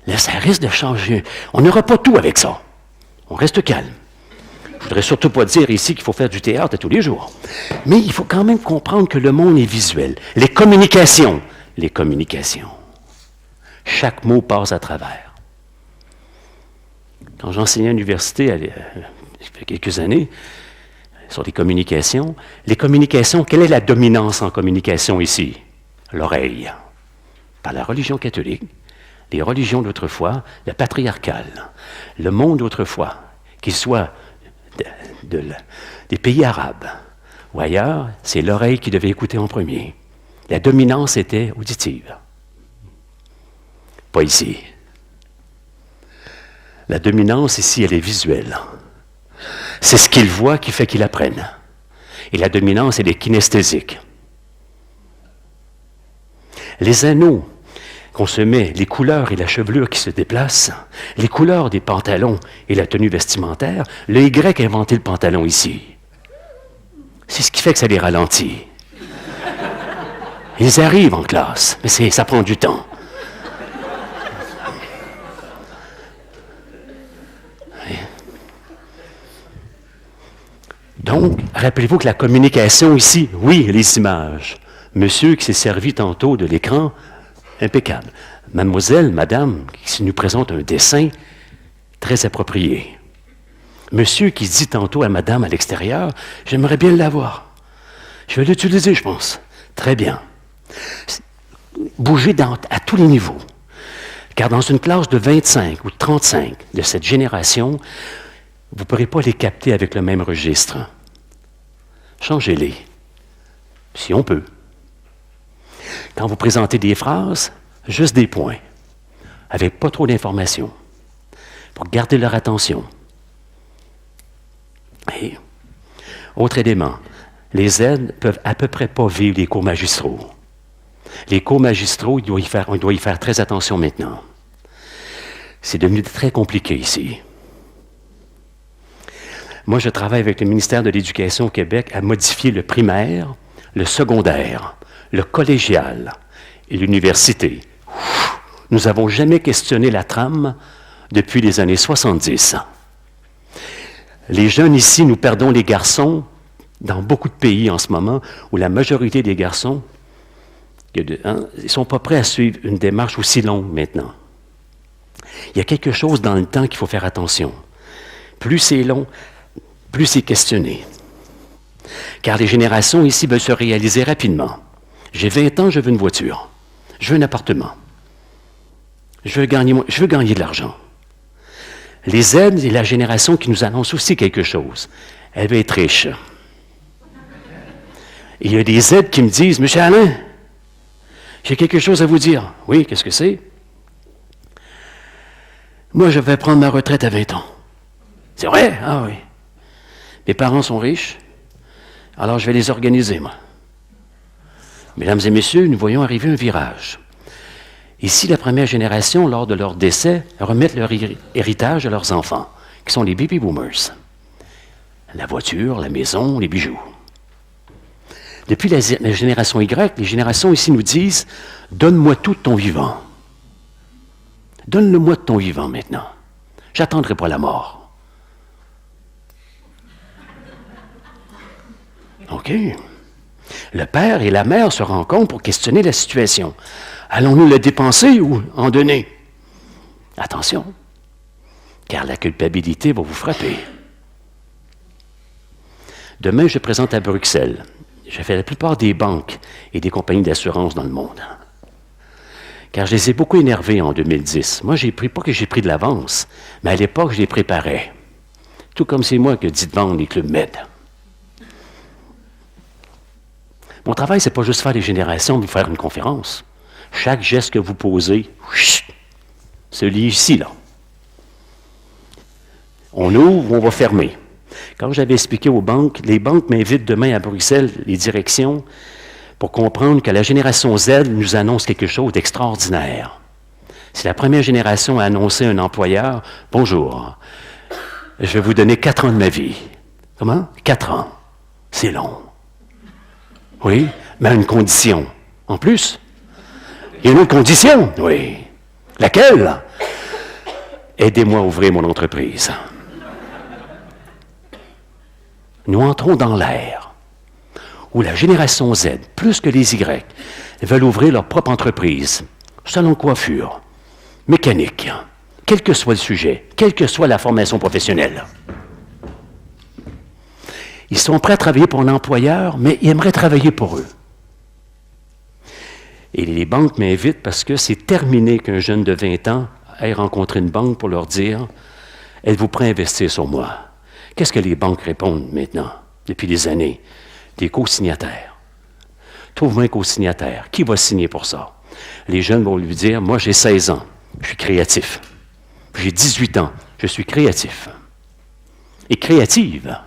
Là, ça risque de changer. On n'aura pas tout avec ça. On reste calme. Je ne voudrais surtout pas dire ici qu'il faut faire du théâtre tous les jours. Mais il faut quand même comprendre que le monde est visuel. Les communications. Chaque mot passe à travers. Quand j'enseignais à l'université, il y a quelques années, sur les communications, quelle est la dominance en communication ici? L'oreille. Par la religion catholique, les religions d'autrefois, la patriarcale, le monde d'autrefois, qu'il soit des pays arabes ou ailleurs, c'est l'oreille qui devait écouter en premier. La dominance était auditive. Pas ici. La dominance ici, elle est visuelle. C'est ce qu'ils voient qui fait qu'ils apprennent. Et la dominance, elle est kinesthésique. Les anneaux qu'on se met, les couleurs et la chevelure qui se déplacent, les couleurs des pantalons et la tenue vestimentaire, le Y a inventé le pantalon ici. C'est ce qui fait que ça les ralentit. Ils arrivent en classe, mais ça prend du temps. Donc, rappelez-vous que la communication ici, oui, les images. Monsieur qui s'est servi tantôt de l'écran, impeccable. Mademoiselle, madame, qui nous présente un dessin très approprié. Monsieur qui dit tantôt à madame à l'extérieur, j'aimerais bien l'avoir. Je vais l'utiliser, je pense. Très bien. Bougez à tous les niveaux. Car dans une classe de 25 ou 35 de cette génération, vous ne pourrez pas les capter avec le même registre. Changez-les, si on peut. Quand vous présentez des phrases, juste des points, avec pas trop d'informations, pour garder leur attention. Et, autre élément, les aides peuvent à peu près pas vivre les cours magistraux. Les cours magistraux, on doit y faire très attention maintenant. C'est devenu très compliqué ici. Moi, je travaille avec le ministère de l'Éducation au Québec à modifier le primaire, le secondaire, le collégial et l'université. Nous n'avons jamais questionné la trame depuis les années 70. Les jeunes ici, nous perdons les garçons dans beaucoup de pays en ce moment où la majorité des garçons ils ne sont pas prêts à suivre une démarche aussi longue maintenant. Il y a quelque chose dans le temps qu'il faut faire attention. Plus c'est long, plus c'est questionné. Car les générations ici veulent se réaliser rapidement. J'ai 20 ans, je veux une voiture. Je veux un appartement. Je veux gagner de l'argent. Les aides et la génération qui nous annonce aussi quelque chose. Elle veut être riche. Et il y a des aides qui me disent, « Monsieur Alain, j'ai quelque chose à vous dire. » « Oui, qu'est-ce que c'est? »« Moi, je vais prendre ma retraite à 20 ans. »« C'est vrai? Ah oui. Mes parents sont riches, alors je vais les organiser, moi. » Mesdames et messieurs, nous voyons arriver un virage. Ici, la première génération, lors de leur décès, remettent leur héritage à leurs enfants, qui sont les baby boomers. La voiture, la maison, les bijoux. Depuis la génération Y, les générations ici nous disent « Donne-moi tout de ton vivant. Donne-le-moi de ton vivant maintenant. J'attendrai pas la mort. » OK. Le père et la mère se rencontrent pour questionner la situation. Allons-nous le dépenser ou en donner? Attention, car la culpabilité va vous frapper. Demain, je présente à Bruxelles. J'ai fait la plupart des banques et des compagnies d'assurance dans le monde. Car je les ai beaucoup énervés en 2010. Moi, pas que j'ai pris de l'avance, mais à l'époque, je les préparais. Tout comme c'est moi qui ai dit de vendre les clubs Med. Mon travail, c'est pas juste faire des générations, mais faire une conférence. Chaque geste que vous posez, se lit ici, là. On ouvre ou on va fermer. Quand j'avais expliqué aux banques, les banques m'invitent demain à Bruxelles, les directions, pour comprendre que la génération Z nous annonce quelque chose d'extraordinaire. C'est la première génération à annoncer à un employeur, « Bonjour, je vais vous donner 4 ans de ma vie. » Comment? 4 ans. C'est long. Oui, mais à une condition. En plus, il y a une autre condition. Oui. Laquelle? Aidez-moi à ouvrir mon entreprise. Nous entrons dans l'ère où la génération Z, plus que les Y, veulent ouvrir leur propre entreprise, salon de coiffure, mécanique, quel que soit le sujet, quelle que soit la formation professionnelle. Ils sont prêts à travailler pour un employeur, mais ils aimeraient travailler pour eux. Et les banques m'invitent parce que c'est terminé qu'un jeune de 20 ans aille rencontrer une banque pour leur dire « Êtes-vous prêt à investir sur moi? » Qu'est-ce que les banques répondent maintenant, depuis des années? Des co-signataires. Trouve-moi un co-signataire. Qui va signer pour ça? Les jeunes vont lui dire « Moi, j'ai 16 ans, je suis créatif. J'ai 18 ans, je suis créatif. » Et créative.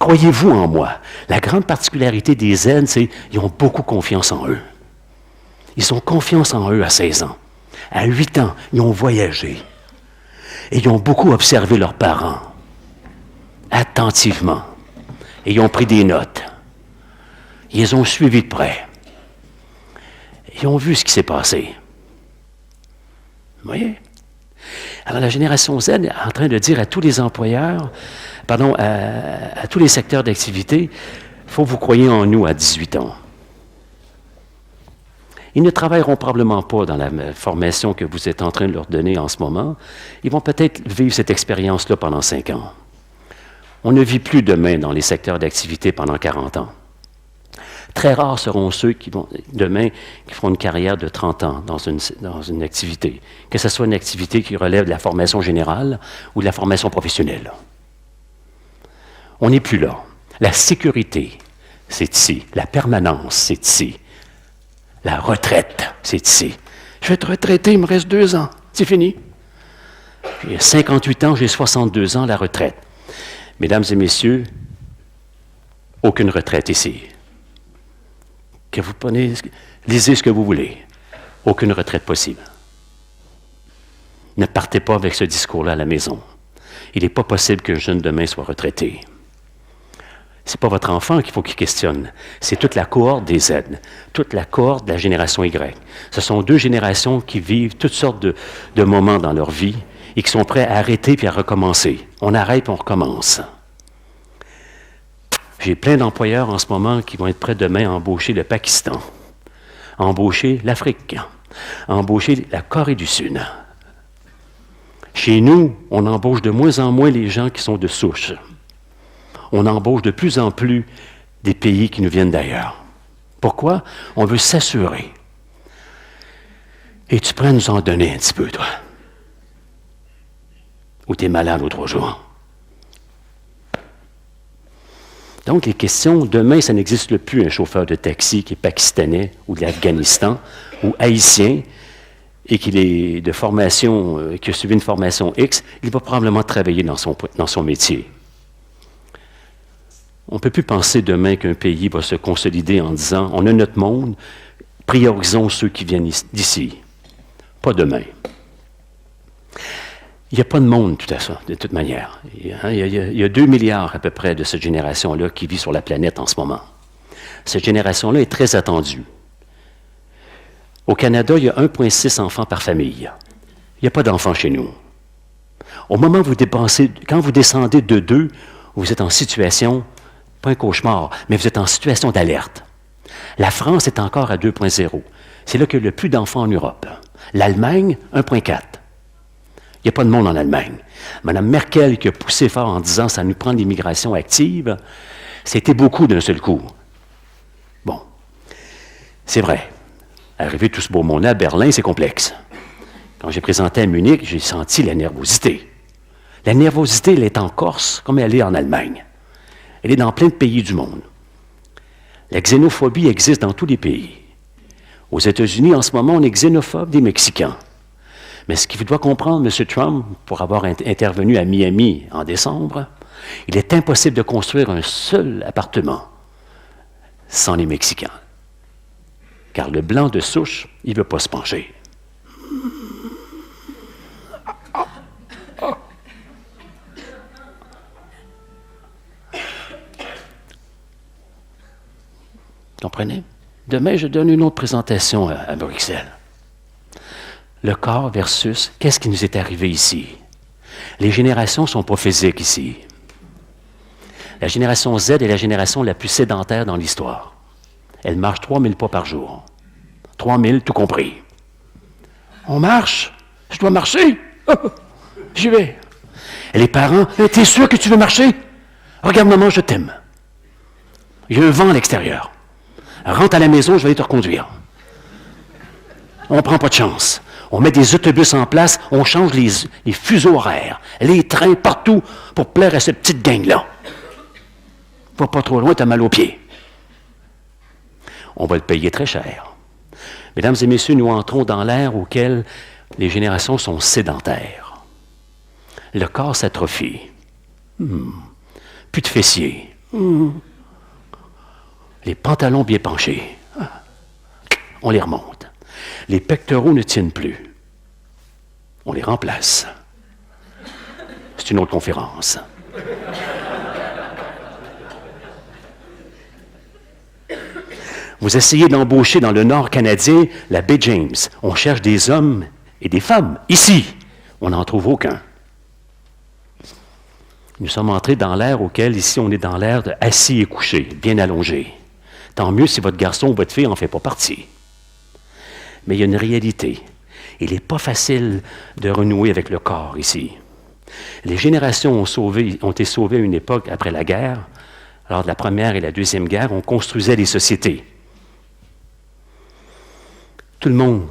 Croyez-vous en moi? La grande particularité des Z, c'est qu'ils ont beaucoup confiance en eux. Ils ont confiance en eux à 16 ans. À 8 ans, ils ont voyagé. Et ils ont beaucoup observé leurs parents. Attentivement. Et ils ont pris des notes. Ils les ont suivis de près. Ils ont vu ce qui s'est passé. Vous voyez? Alors la génération Z est en train de dire à tous les employeurs, à tous les secteurs d'activité, il faut que vous croyiez en nous à 18 ans. Ils ne travailleront probablement pas dans la formation que vous êtes en train de leur donner en ce moment. Ils vont peut-être vivre cette expérience-là pendant 5 ans. On ne vit plus demain dans les secteurs d'activité pendant 40 ans. Très rares seront ceux qui vont, demain, qui feront une carrière de 30 ans dans une activité, que ce soit une activité qui relève de la formation générale ou de la formation professionnelle. On n'est plus là. La sécurité, c'est ici. La permanence, c'est ici. La retraite, c'est ici. Je vais être retraité, il me reste 2 ans. C'est fini. J'ai 58 ans, j'ai 62 ans, la retraite. Mesdames et messieurs, aucune retraite ici. Que vous lisez ce que vous voulez. Aucune retraite possible. Ne partez pas avec ce discours-là à la maison. Il n'est pas possible qu'un jeune demain soit retraité. Ce n'est pas votre enfant qu'il faut qu'il questionne. C'est toute la cohorte des Z, toute la cohorte de la génération Y. Ce sont 2 générations qui vivent toutes sortes de moments dans leur vie et qui sont prêts à arrêter puis à recommencer. On arrête et on recommence. J'ai plein d'employeurs en ce moment qui vont être prêts demain à embaucher le Pakistan, à embaucher l'Afrique, à embaucher la Corée du Sud. Chez nous, on embauche de moins en moins les gens qui sont de souche. On embauche de plus en plus des pays qui nous viennent d'ailleurs. Pourquoi? On veut s'assurer. Es-tu prêt à nous en donner un petit peu, toi? Ou tu es malade aux 3 jours? Donc, les questions, demain, ça n'existe plus un chauffeur de taxi qui est pakistanais ou de l'Afghanistan ou haïtien et qui est de formation, qui a suivi une formation X, il va probablement travailler dans son métier. On ne peut plus penser demain qu'un pays va se consolider en disant « on a notre monde, priorisons ceux qui viennent d'ici ». Pas demain. Il n'y a pas de monde, tout à ça, de toute manière. Il y a 2 milliards à peu près de cette génération-là qui vit sur la planète en ce moment. Cette génération-là est très attendue. Au Canada, il y a 1,6 enfants par famille. Il n'y a pas d'enfants chez nous. Au moment où quand vous descendez de 2, vous êtes en situation, pas un cauchemar, mais vous êtes en situation d'alerte. La France est encore à 2,0. C'est là qu'il y a le plus d'enfants en Europe. L'Allemagne, 1,4. Il n'y a pas de monde en Allemagne. Mme Merkel, qui a poussé fort en disant « ça nous prend l'immigration active », c'était beaucoup d'un seul coup. Bon, c'est vrai. Arriver tout ce beau monde-là à Berlin, c'est complexe. Quand j'ai présenté à Munich, j'ai senti la nervosité. La nervosité, elle est en Corse comme elle est en Allemagne. Elle est dans plein de pays du monde. La xénophobie existe dans tous les pays. Aux États-Unis, en ce moment, on est xénophobe des Mexicains. Mais ce qu'il doit comprendre, M. Trump, pour avoir intervenu à Miami en décembre, il est impossible de construire un seul appartement sans les Mexicains. Car le blanc de souche, il ne veut pas se pencher. Comprenez? Demain, je donne une autre présentation à Bruxelles. Le corps versus qu'est-ce qui nous est arrivé ici. Les générations ne sont pas physiques ici. La génération Z est la génération la plus sédentaire dans l'histoire. Elle marche 3000 pas par jour. 3000, tout compris. On marche? Je dois marcher? J'y vais. Et les parents, t'es sûr que tu veux marcher? Regarde, maman, je t'aime. Il y a un vent à l'extérieur. Rentre à la maison, je vais aller te reconduire. On ne prend pas de chance. On met des autobus en place, on change les fuseaux horaires, les trains partout pour plaire à cette petite gang-là. Va pas trop loin, t'as mal aux pieds. On va le payer très cher. Mesdames et messieurs, nous entrons dans l'ère auquel les générations sont sédentaires. Le corps s'atrophie. Plus de fessiers. Les pantalons bien penchés. On les remonte. Les pectoraux ne tiennent plus. On les remplace. C'est une autre conférence. Vous essayez d'embaucher dans le Nord canadien la baie James. On cherche des hommes et des femmes. Ici, on n'en trouve aucun. Nous sommes entrés dans l'ère auquel, ici, on est dans l'ère de assis et couché, bien allongé. Tant mieux si votre garçon ou votre fille n'en fait pas partie. Mais il y a une réalité. Il n'est pas facile de renouer avec le corps ici. Les générations ont été sauvées à une époque après la guerre. Lors de la Première et la Deuxième Guerre, on construisait des sociétés. Tout le monde,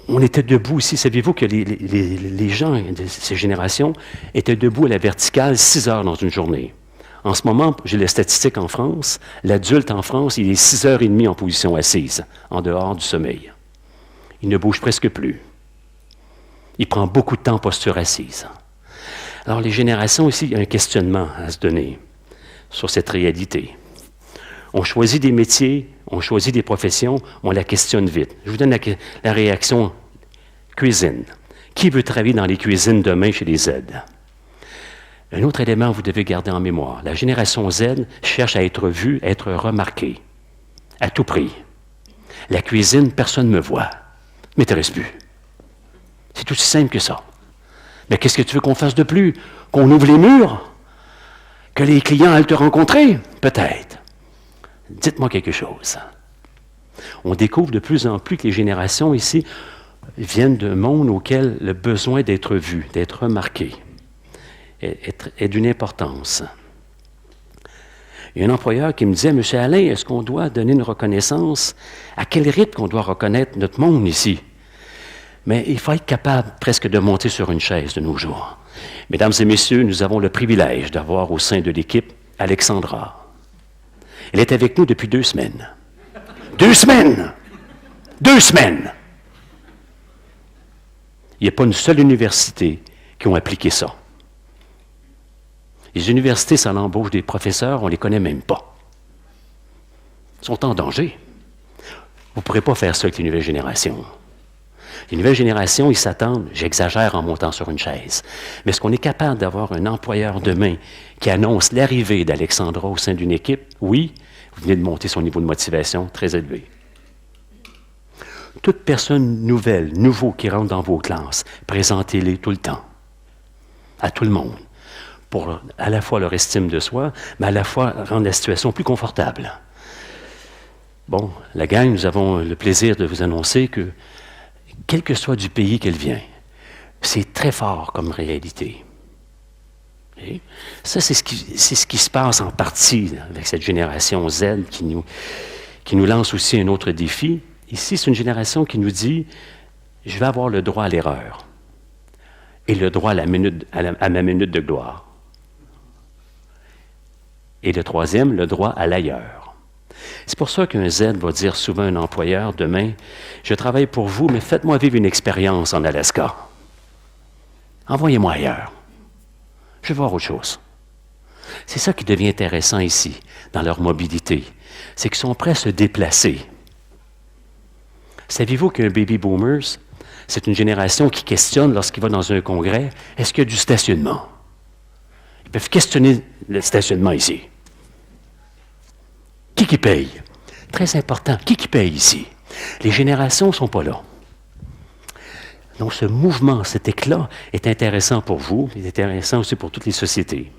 on était debout ici. Saviez-vous que les gens de ces générations étaient debout à la verticale 6 heures dans une journée? En ce moment, j'ai les statistiques en France. L'adulte en France, il est 6h30 en position assise, en dehors du sommeil. Il ne bouge presque plus. Il prend beaucoup de temps en posture assise. Alors, les générations ici, il y a un questionnement à se donner sur cette réalité. On choisit des métiers, on choisit des professions, on la questionne vite. Je vous donne la réaction cuisine. Qui veut travailler dans les cuisines demain chez les Z? Un autre élément que vous devez garder en mémoire. La génération Z cherche à être vue, à être remarquée, à tout prix. La cuisine, personne ne me voit. Ne m'intéresse plus. C'est aussi simple que ça. Mais qu'est-ce que tu veux qu'on fasse de plus? Qu'on ouvre les murs? Que les clients aillent te rencontrer? Peut-être. Dites-moi quelque chose. On découvre de plus en plus que les générations ici viennent d'un monde auquel le besoin d'être vu, d'être remarqué, est d'une importance. Il y a un employeur qui me disait, « Monsieur Alain, est-ce qu'on doit donner une reconnaissance? À quel rythme qu'on doit reconnaître notre monde ici? » Mais il faut être capable presque de monter sur une chaise de nos jours. Mesdames et messieurs, nous avons le privilège d'avoir au sein de l'équipe Alexandra. Elle est avec nous depuis 2 semaines. 2 semaines! 2 semaines! Il n'y a pas une seule université qui a appliqué ça. Les universités, ça l'embauche des professeurs, on ne les connaît même pas. Ils sont en danger. Vous ne pourrez pas faire ça avec les nouvelles générations. Les nouvelles générations, ils s'attendent, j'exagère en montant sur une chaise, mais est-ce qu'on est capable d'avoir un employeur demain qui annonce l'arrivée d'Alexandra au sein d'une équipe? Oui, vous venez de monter son niveau de motivation très élevé. Toute personne nouvelle, nouveau qui rentre dans vos classes, présentez-les tout le temps, à tout le monde, pour à la fois leur estime de soi, mais à la fois rendre la situation plus confortable. Bon, la gang, nous avons le plaisir de vous annoncer que, quel que soit du pays qu'elle vient, c'est très fort comme réalité. Et ça, c'est ce qui se passe en partie avec cette génération Z qui nous lance aussi un autre défi. Ici, c'est une génération qui nous dit « Je vais avoir le droit à l'erreur et le droit à ma minute de gloire. » Et le troisième, le droit à l'ailleurs. C'est pour ça qu'un Z va dire souvent à un employeur demain « Je travaille pour vous, mais faites-moi vivre une expérience en Alaska. Envoyez-moi ailleurs. Je vais voir autre chose. » C'est ça qui devient intéressant ici, dans leur mobilité. C'est qu'ils sont prêts à se déplacer. Saviez-vous qu'un baby boomers, c'est une génération qui questionne lorsqu'il va dans un congrès, est-ce qu'il y a du stationnement? Ils peuvent questionner le stationnement ici. Qui paye? Très important, qui paye ici? Les générations ne sont pas là. Donc ce mouvement, cet éclat est intéressant pour vous, il est intéressant aussi pour toutes les sociétés.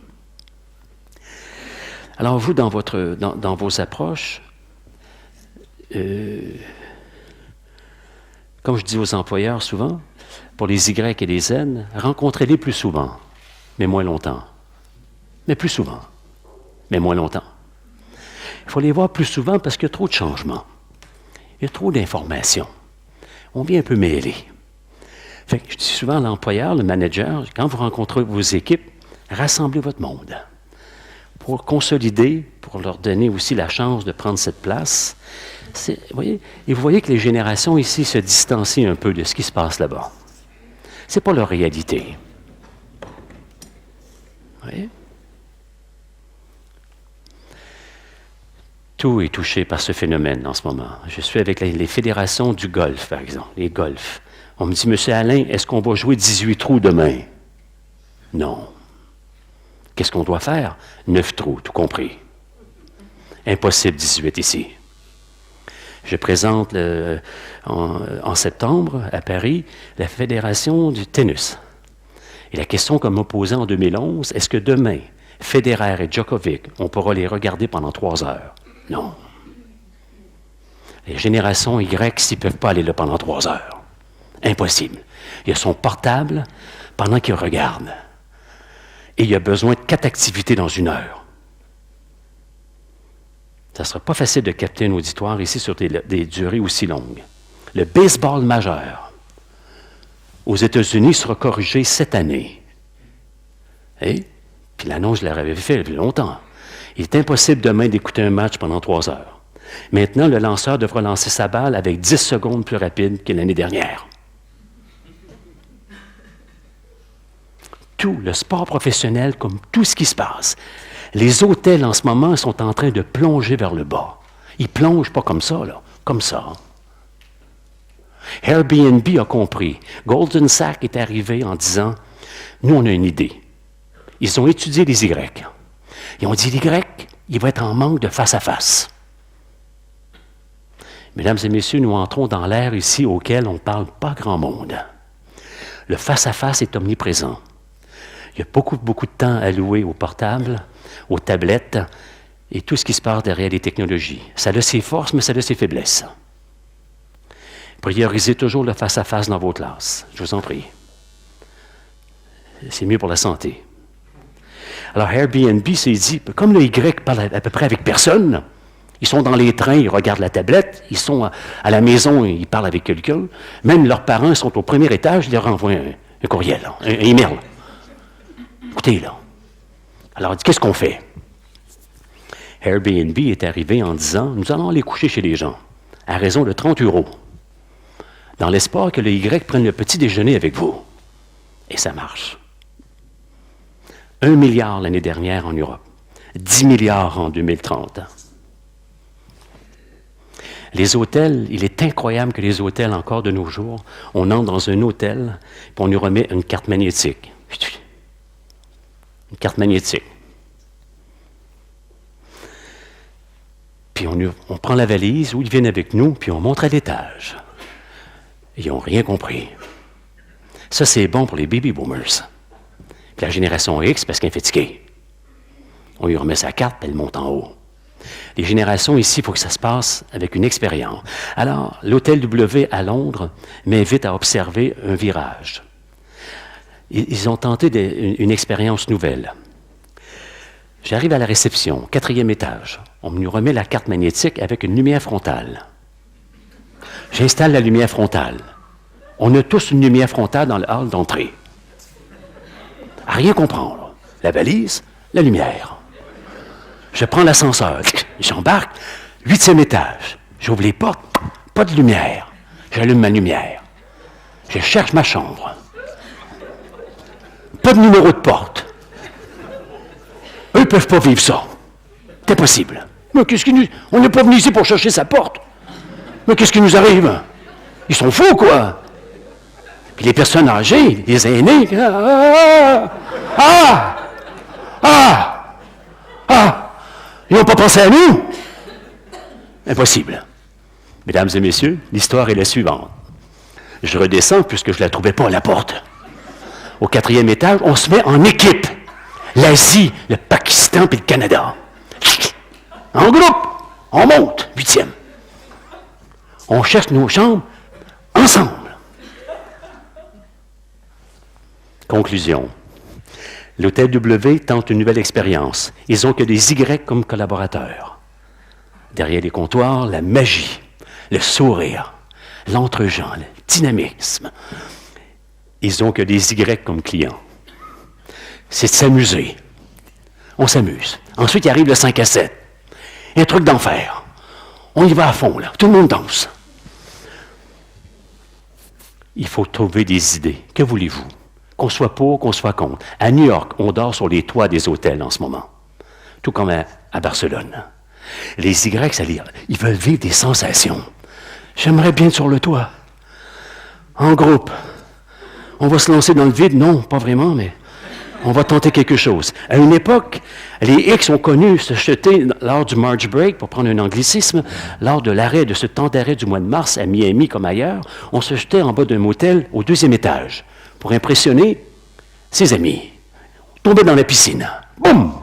Alors vous, dans vos approches, comme je dis aux employeurs souvent, pour les Y et les Z, rencontrez-les plus souvent, mais moins longtemps. Mais plus souvent, mais moins longtemps. Il faut les voir plus souvent parce qu'il y a trop de changements. Il y a trop d'informations. On vient un peu mêler. Fait que je dis souvent à l'employeur, le manager, quand vous rencontrez vos équipes, rassemblez votre monde pour consolider, pour leur donner aussi la chance de prendre cette place. Et vous voyez que les générations ici se distancient un peu de ce qui se passe là-bas. Ce n'est pas leur réalité. Vous voyez? Tout est touché par ce phénomène en ce moment. Je suis avec les fédérations du golf, par exemple, les golfs. On me dit, Monsieur Alain, est-ce qu'on va jouer 18 trous demain? Non. Qu'est-ce qu'on doit faire? 9 trous, tout compris. Impossible 18 ici. Je présente en septembre, à Paris, la Fédération du tennis. Et la question qu'on m'a posée en 2011, est-ce que demain, Federer et Djokovic, on pourra les regarder pendant 3 heures? Non. Les générations Y, s'ils ne peuvent pas aller là pendant 3 heures. Impossible. Il a son portable pendant qu'il regarde. Et il a besoin de 4 activités dans 1 heure. Ça ne sera pas facile de capter un auditoire ici sur des durées aussi longues. Le baseball majeur aux États-Unis sera corrigé cette année. Et, puis l'annonce, je l'avais fait depuis longtemps. Il est impossible demain d'écouter un match pendant 3 heures. Maintenant, le lanceur devra lancer sa balle avec 10 secondes plus rapide que l'année dernière. Tout, le sport professionnel, comme tout ce qui se passe. Les hôtels, en ce moment, sont en train de plonger vers le bas. Ils plongent pas comme ça, là, comme ça. Airbnb a compris. Golden Sachs est arrivé en disant, nous, on a une idée. Ils ont étudié les Y. Ils ont dit, l'Y, il va être en manque de face-à-face. Mesdames et messieurs, nous entrons dans l'ère ici auquel on ne parle pas grand monde. Le face-à-face est omniprésent. Il y a beaucoup de temps alloué aux portables, aux tablettes et tout ce qui se passe derrière les technologies. Ça a ses forces, mais ça a ses faiblesses. Priorisez toujours le face-à-face dans vos classes. Je vous en prie. C'est mieux pour la santé. Alors Airbnb s'est dit, comme le Y parle à peu près avec personne, ils sont dans les trains, ils regardent la tablette, ils sont à la maison, ils parlent avec quelqu'un, même leurs parents sont au premier étage, ils leur envoient un courriel, un email. Écoutez, là. Alors, qu'est-ce qu'on fait? Airbnb est arrivé en disant, nous allons aller coucher chez les gens, à raison de 30 €, dans l'espoir que le Y prenne le petit déjeuner avec vous. Et ça marche. 1 milliard l'année dernière en Europe. 10 milliards en 2030. Les hôtels, il est incroyable que les hôtels, encore de nos jours, on entre dans un hôtel, puis on nous remet une carte magnétique. Une carte magnétique. Puis on prend la valise, où ils viennent avec nous, puis on monte à l'étage. Ils n'ont rien compris. Ça, c'est bon pour les baby boomers. Puis la génération X, parce qu'elle est fatiguée. On lui remet sa carte, puis elle monte en haut. Les générations ici, il faut que ça se passe avec une expérience. Alors, l'Hôtel W à Londres m'invite à observer un virage. Ils ont tenté une expérience nouvelle. J'arrive à la réception, 4e étage. On me remet la carte magnétique avec une lumière frontale. J'installe la lumière frontale. On a tous une lumière frontale dans le hall d'entrée. À rien comprendre. La valise, la lumière. Je prends l'ascenseur. J'embarque, 8e étage. J'ouvre les portes, pas de lumière. J'allume ma lumière. Je cherche ma chambre. Pas de numéro de porte. Eux ne peuvent pas vivre ça. C'est impossible. Mais qu'est-ce qui nous... On n'est pas venu ici pour chercher sa porte. Mais qu'est-ce qui nous arrive? Ils sont fous, quoi. Puis les personnes âgées, les aînés, ils n'ont pas pensé à nous. Impossible. Mesdames et messieurs, l'histoire est la suivante. Je redescends puisque je ne la trouvais pas à la porte. Au 4e étage, on se met en équipe. L'Asie, le Pakistan puis le Canada. En groupe, on monte, 8e. On cherche nos chambres ensemble. Conclusion. L'Hôtel W tente une nouvelle expérience. Ils n'ont que des Y comme collaborateurs. Derrière les comptoirs, la magie, le sourire, l'entre-gens, le dynamisme. Ils n'ont que des Y comme clients. C'est de s'amuser. On s'amuse. Ensuite, il arrive le 5 à 7. Un truc d'enfer. On y va à fond, là. Tout le monde danse. Il faut trouver des idées. Que voulez-vous? Qu'on soit pour, qu'on soit contre. À New York, on dort sur les toits des hôtels en ce moment. Tout comme à Barcelone. Les Y, ça dit, ils veulent vivre des sensations. J'aimerais bien être sur le toit. En groupe. On va se lancer dans le vide? Non, pas vraiment, mais on va tenter quelque chose. À une époque, les X ont connu se jeter lors du March Break, pour prendre un anglicisme, lors de l'arrêt, de ce temps d'arrêt du mois de mars à Miami comme ailleurs, on se jetait en bas d'un motel au 2e étage pour impressionner ses amis. Tomber dans la piscine. Boum!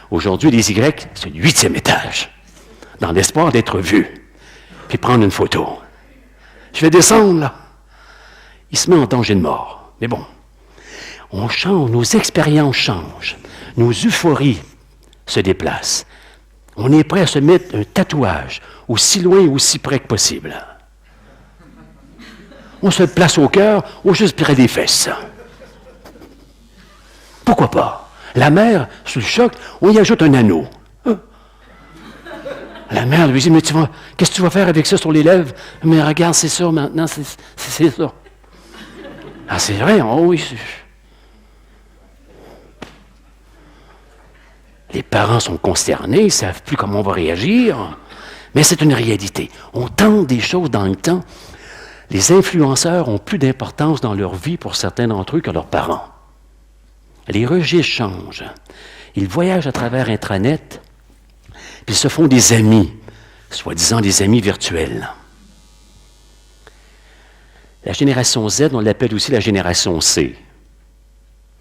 Aujourd'hui, les Y, c'est le 8e étage, dans l'espoir d'être vu, puis prendre une photo. Je vais descendre, là. Il se met en danger de mort. Mais bon, on change, nos expériences changent, nos euphories se déplacent. On est prêt à se mettre un tatouage aussi loin et aussi près que possible. On se le place au cœur ou juste près des fesses. Pourquoi pas? La mère, sous le choc, on y ajoute un anneau. La mère lui dit, mais qu'est-ce que tu vas faire avec ça sur les lèvres? Mais regarde, c'est ça maintenant, c'est ça. Ah, c'est vrai, oh oui. Les parents sont consternés, ils ne savent plus comment on va réagir. Mais c'est une réalité. On tente des choses dans le temps. Les influenceurs ont plus d'importance dans leur vie pour certains d'entre eux que leurs parents. Les registres changent. Ils voyagent à travers Intranet, puis ils se font des amis, soi-disant des amis virtuels. La génération Z, on l'appelle aussi la génération C,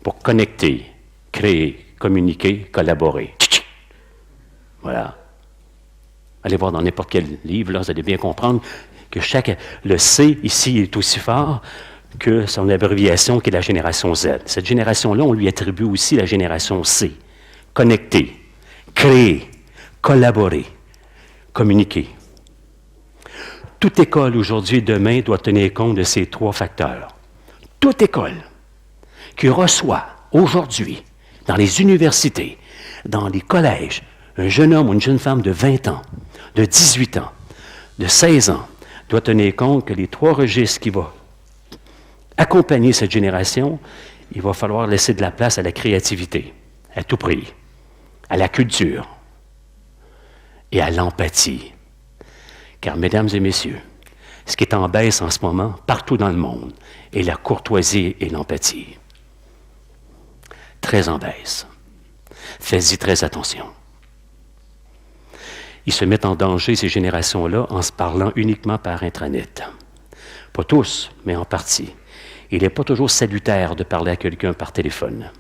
pour connecter, créer, communiquer, collaborer. Voilà. Allez voir dans n'importe quel livre, là, vous allez bien comprendre que le C, ici, est aussi fort que son abréviation qui est la génération Z. Cette génération-là, on lui attribue aussi la génération C. Connecter, créer, collaborer, communiquer. Toute école aujourd'hui et demain doit tenir compte de ces 3 facteurs. Toute école qui reçoit aujourd'hui, dans les universités, dans les collèges, un jeune homme ou une jeune femme de 20 ans, de 18 ans, de 16 ans, doit tenir compte que les 3 registres qui vont accompagner cette génération, il va falloir laisser de la place à la créativité, à tout prix, à la culture et à l'empathie. Car, mesdames et messieurs, ce qui est en baisse en ce moment, partout dans le monde, est la courtoisie et l'empathie. Très en baisse. Faites-y très attention. Ils se mettent en danger, ces générations-là, en se parlant uniquement par intranet. Pas tous, mais en partie. Il n'est pas toujours salutaire de parler à quelqu'un par téléphone.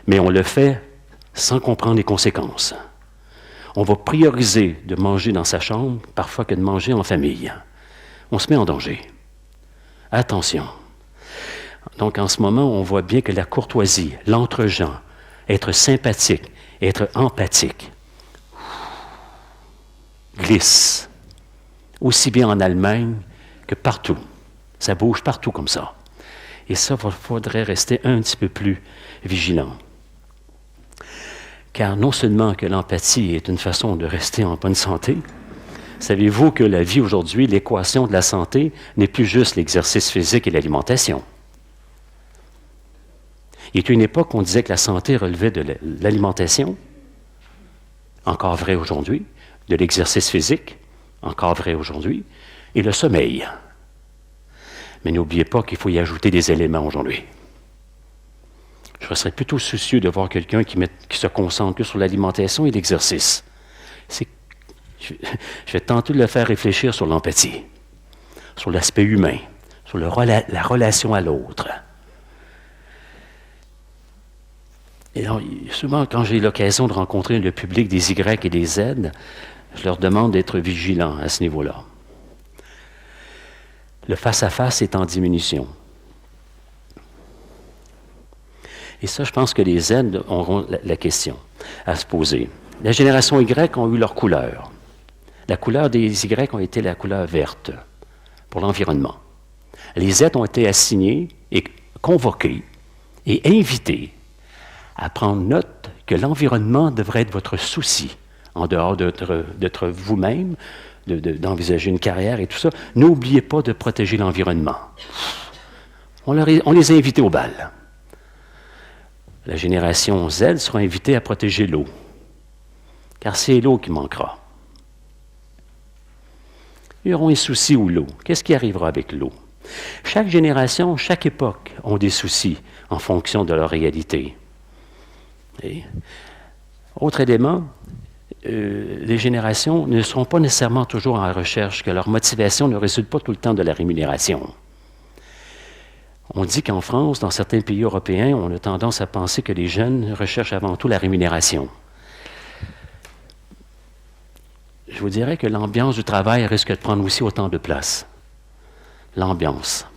Mais on le fait sans comprendre les conséquences. On va prioriser de manger dans sa chambre, parfois que de manger en famille. On se met en danger. Attention. Donc, en ce moment, on voit bien que la courtoisie, l'entre-gens, être sympathique, être empathique, glisse. Aussi bien en Allemagne que partout. Ça bouge partout comme ça. Et ça, il faudrait rester un petit peu plus vigilant. Car non seulement que l'empathie est une façon de rester en bonne santé, savez-vous que la vie aujourd'hui, l'équation de la santé, n'est plus juste l'exercice physique et l'alimentation. Il y a une époque où on disait que la santé relevait de l'alimentation, encore vrai aujourd'hui, de l'exercice physique, encore vrai aujourd'hui, et le sommeil. Mais n'oubliez pas qu'il faut y ajouter des éléments aujourd'hui. Je serais plutôt soucieux de voir quelqu'un qui se concentre que sur l'alimentation et l'exercice. Je vais tenter de le faire réfléchir sur l'empathie, sur l'aspect humain, sur la relation à l'autre. Et alors, souvent, quand j'ai l'occasion de rencontrer le public des Y et des Z, je leur demande d'être vigilants à ce niveau-là. Le face-à-face est en diminution. Et ça, je pense que les Z auront la question à se poser. La génération Y ont eu leur couleur. La couleur des Y ont été la couleur verte pour l'environnement. Les Z ont été assignés et convoqués et invités à prendre note que l'environnement devrait être votre souci, en dehors d'être vous-même, d'envisager une carrière et tout ça. N'oubliez pas de protéger l'environnement. On les a invités au bal. La génération Z sera invitée à protéger l'eau, car c'est l'eau qui manquera. Ils auront un souci ou l'eau. Qu'est-ce qui arrivera avec l'eau? Chaque génération, chaque époque ont des soucis en fonction de leur réalité. Et, autre élément, les générations ne seront pas nécessairement toujours en recherche, que leur motivation ne résulte pas tout le temps de la rémunération. On dit qu'en France, dans certains pays européens, on a tendance à penser que les jeunes recherchent avant tout la rémunération. Je vous dirais que l'ambiance du travail risque de prendre aussi autant de place. L'ambiance.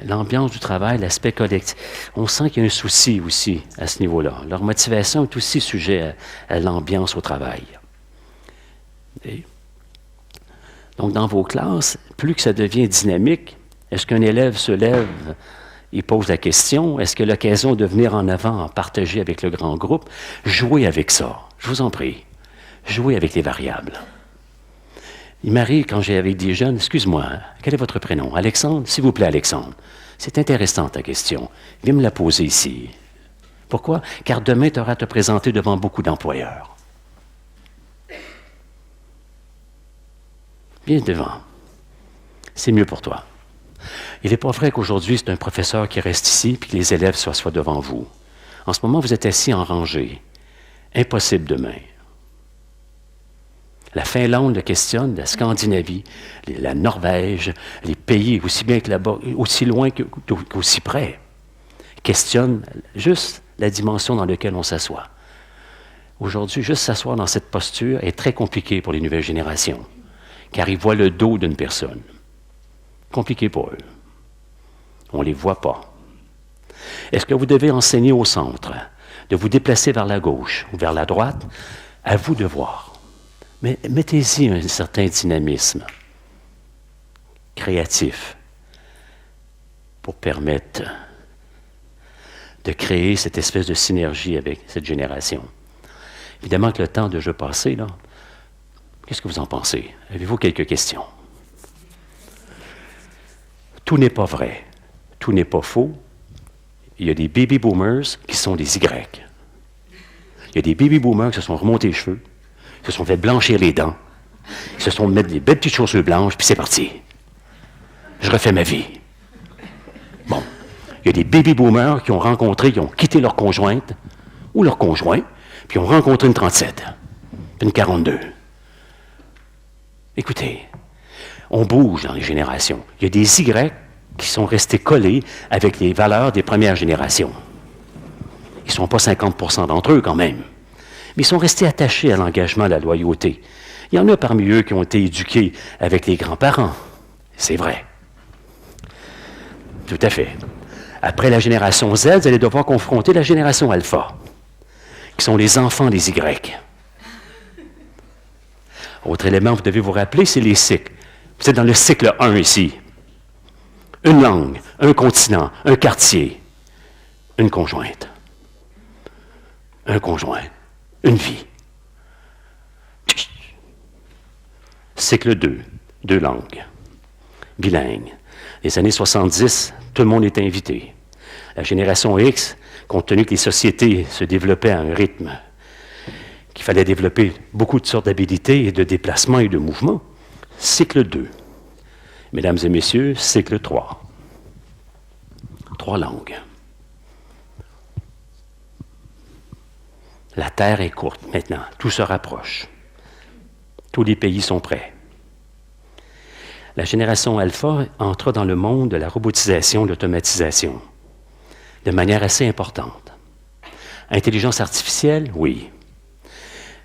L'ambiance du travail, l'aspect collectif. On sent qu'il y a un souci aussi à ce niveau-là. Leur motivation est aussi sujet à l'ambiance au travail. Et donc, dans vos classes, plus que ça devient dynamique, est-ce qu'un élève se lève et pose la question? Est-ce que l'occasion de venir en avant, en partager avec le grand groupe? Jouez avec ça. Je vous en prie. Jouez avec les variables. Il m'arrive, quand j'ai avec des jeunes, excuse-moi, quel est votre prénom? Alexandre? S'il vous plaît, Alexandre. C'est intéressant ta question. Viens me la poser ici. Pourquoi? Car demain, tu auras à te présenter devant beaucoup d'employeurs. Viens devant. C'est mieux pour toi. Il n'est pas vrai qu'aujourd'hui, c'est un professeur qui reste ici et que les élèves s'assoient devant vous. En ce moment, vous êtes assis en rangée. Impossible demain. La Finlande le questionne, la Scandinavie, la Norvège, les pays aussi bien que là-bas, aussi loin qu'aussi près, questionnent juste la dimension dans laquelle on s'assoit. Aujourd'hui, juste s'asseoir dans cette posture est très compliqué pour les nouvelles générations, car ils voient le dos d'une personne. Compliqué pour eux. On ne les voit pas. Est-ce que vous devez enseigner au centre, de vous déplacer vers la gauche ou vers la droite? À vous de voir. Mais mettez-y un certain dynamisme créatif pour permettre de créer cette espèce de synergie avec cette génération. Évidemment que le temps de jeu passé, là, qu'est-ce que vous en pensez? Avez-vous quelques questions? Tout n'est pas vrai. Tout n'est pas faux. Il y a des baby boomers qui sont des Y. Il y a des baby boomers qui se sont remontés les cheveux, se sont fait blanchir les dents, Ils se sont mis des belles petites chaussures blanches, puis c'est parti. Je refais ma vie. Bon. Il y a des baby-boomers qui ont quitté leur conjointe, ou leur conjoint, puis ont rencontré une 37, puis une 42. Écoutez, on bouge dans les générations. Il y a des Y qui sont restés collés avec les valeurs des premières générations. Ils ne sont pas 50% d'entre eux quand même. Mais ils sont restés attachés à l'engagement, à la loyauté. Il y en a parmi eux qui ont été éduqués avec les grands-parents. C'est vrai. Tout à fait. Après la génération Z, vous allez devoir confronter la génération Alpha, qui sont les enfants des Y. Autre élément, vous devez vous rappeler, c'est les cycles. Vous êtes dans le cycle 1 ici. Une langue, un continent, un quartier, une conjointe. Un conjoint, une vie. Cycle 2, 2 langues, bilingues. Les années 70, tout le monde est invité. La génération X, compte tenu que les sociétés se développaient à un rythme, qu'il fallait développer beaucoup de sortes d'habilités et de déplacements et de mouvements, cycle 2. Mesdames et messieurs, cycle 3. 3 langues. La Terre est courte maintenant, tout se rapproche. Tous les pays sont prêts. La génération Alpha entra dans le monde de la robotisation, de l'automatisation, de manière assez importante. Intelligence artificielle, oui.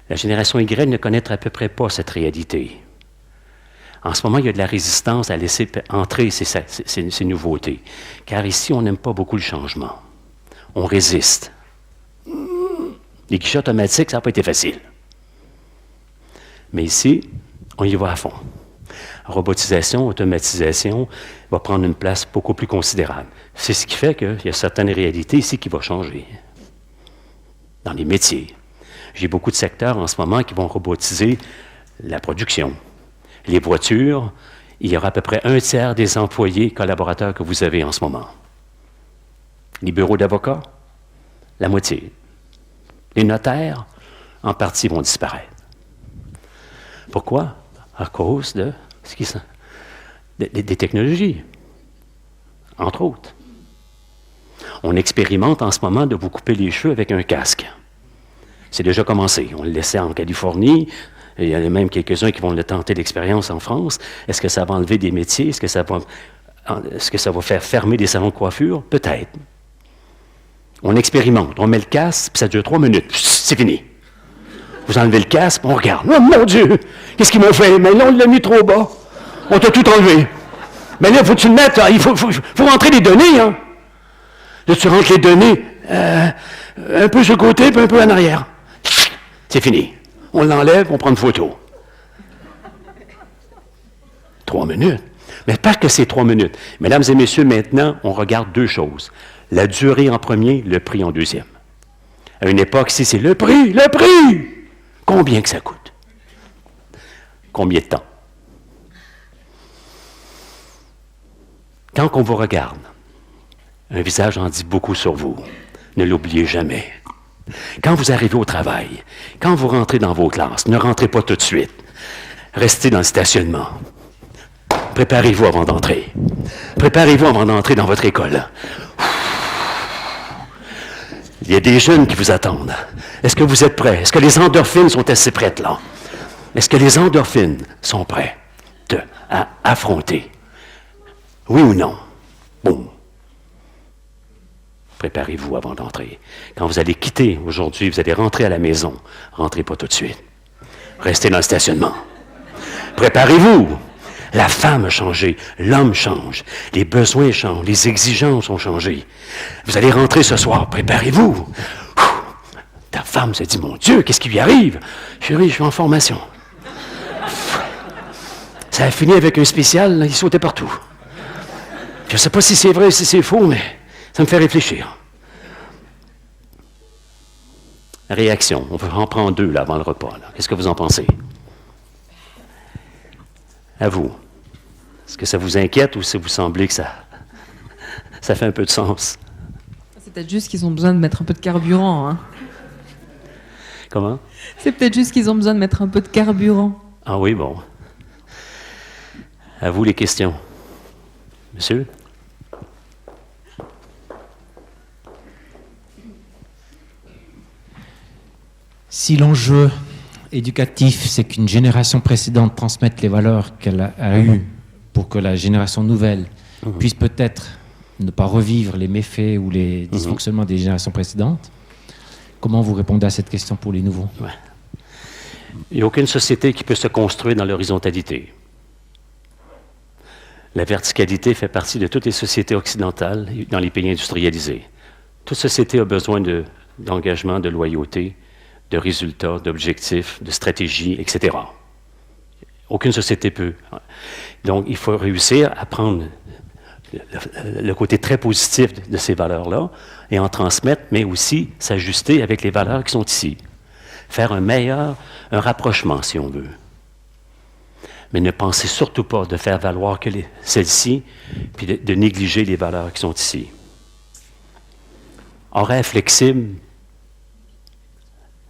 La génération Y ne connaît à peu près pas cette réalité. En ce moment, il y a de la résistance à laisser entrer ces nouveautés, car ici, on n'aime pas beaucoup le changement. On résiste. Les guichets automatiques, ça n'a pas été facile. Mais ici, on y va à fond. Robotisation, automatisation va prendre une place beaucoup plus considérable. C'est ce qui fait qu'il y a certaines réalités ici qui vont changer. Dans les métiers. J'ai beaucoup de secteurs en ce moment qui vont robotiser la production. Les voitures, il y aura à peu près 1/3 des employés collaborateurs que vous avez en ce moment. Les bureaux d'avocats, la moitié. Les notaires, en partie, vont disparaître. Pourquoi? À cause des technologies, entre autres. On expérimente en ce moment de vous couper les cheveux avec un casque. C'est déjà commencé. On le laissait en Californie. Il y en a même quelques-uns qui vont le tenter l'expérience en France. Est-ce que ça va enlever des métiers? Est-ce que ça va faire fermer des salons de coiffure? Peut-être. On expérimente. On met le casque, puis ça dure 3 minutes. C'est fini. Vous enlevez le casque, on regarde. Oh mon Dieu! Qu'est-ce qu'ils m'ont fait? Mais là, on l'a mis trop bas. On t'a tout enlevé. Mais là, il faut que tu le mettes. Il faut rentrer les données. Hein? Là, tu rentres les données un peu sur le côté, puis un peu en arrière. C'est fini. On l'enlève, on prend une photo. 3 minutes. Mais pas que c'est 3 minutes. Mesdames et messieurs, maintenant, on regarde 2 choses. La durée en premier, le prix en deuxième. À une époque, si c'est le prix, le prix! Combien que ça coûte? Combien de temps? Quand on vous regarde, un visage en dit beaucoup sur vous. Ne l'oubliez jamais. Quand vous arrivez au travail, quand vous rentrez dans vos classes, ne rentrez pas tout de suite. Restez dans le stationnement. Préparez-vous avant d'entrer. Préparez-vous avant d'entrer dans votre école. Il y a des jeunes qui vous attendent. Est-ce que vous êtes prêts? Est-ce que les endorphines sont assez prêtes là? Est-ce que les endorphines sont prêtes à affronter? Oui ou non? Boum. Préparez-vous avant d'entrer. Quand vous allez quitter aujourd'hui, vous allez rentrer à la maison. Rentrez pas tout de suite. Restez dans le stationnement. Préparez-vous. La femme a changé, l'homme change, les besoins changent, les exigences ont changé. Vous allez rentrer ce soir, préparez-vous. Ta femme se dit, mon Dieu, qu'est-ce qui lui arrive? Chérie, je suis en formation. Ça a fini avec un spécial, là, il sautait partout. Je ne sais pas si c'est vrai ou si c'est faux, mais ça me fait réfléchir. Réaction, on va en prendre 2 là, avant le repas. Là. Qu'est-ce que vous en pensez? À vous. Est-ce que ça vous inquiète ou si vous semblez que ça fait un peu de sens? C'est peut-être juste qu'ils ont besoin de mettre un peu de carburant. Hein. Comment? C'est peut-être juste qu'ils ont besoin de mettre un peu de carburant. Ah oui, bon. À vous les questions. Monsieur? Si l'enjeu éducatif, c'est qu'une génération précédente transmette les valeurs qu'elle a eues pour que la génération nouvelle puisse peut-être ne pas revivre les méfaits ou les dysfonctionnements des générations précédentes, comment vous répondez à cette question pour les nouveaux? Ouais. Il n'y a aucune société qui peut se construire dans l'horizontalité. La verticalité fait partie de toutes les sociétés occidentales dans les pays industrialisés. Toute société a besoin d'engagement, de loyauté, de résultats, d'objectifs, de stratégies, etc. Aucune société peut. Donc, il faut réussir à prendre le côté très positif de ces valeurs-là et en transmettre, mais aussi s'ajuster avec les valeurs qui sont ici. Faire un rapprochement, si on veut. Mais ne pensez surtout pas de faire valoir que celles-ci, puis de négliger les valeurs qui sont ici. Horaire flexible,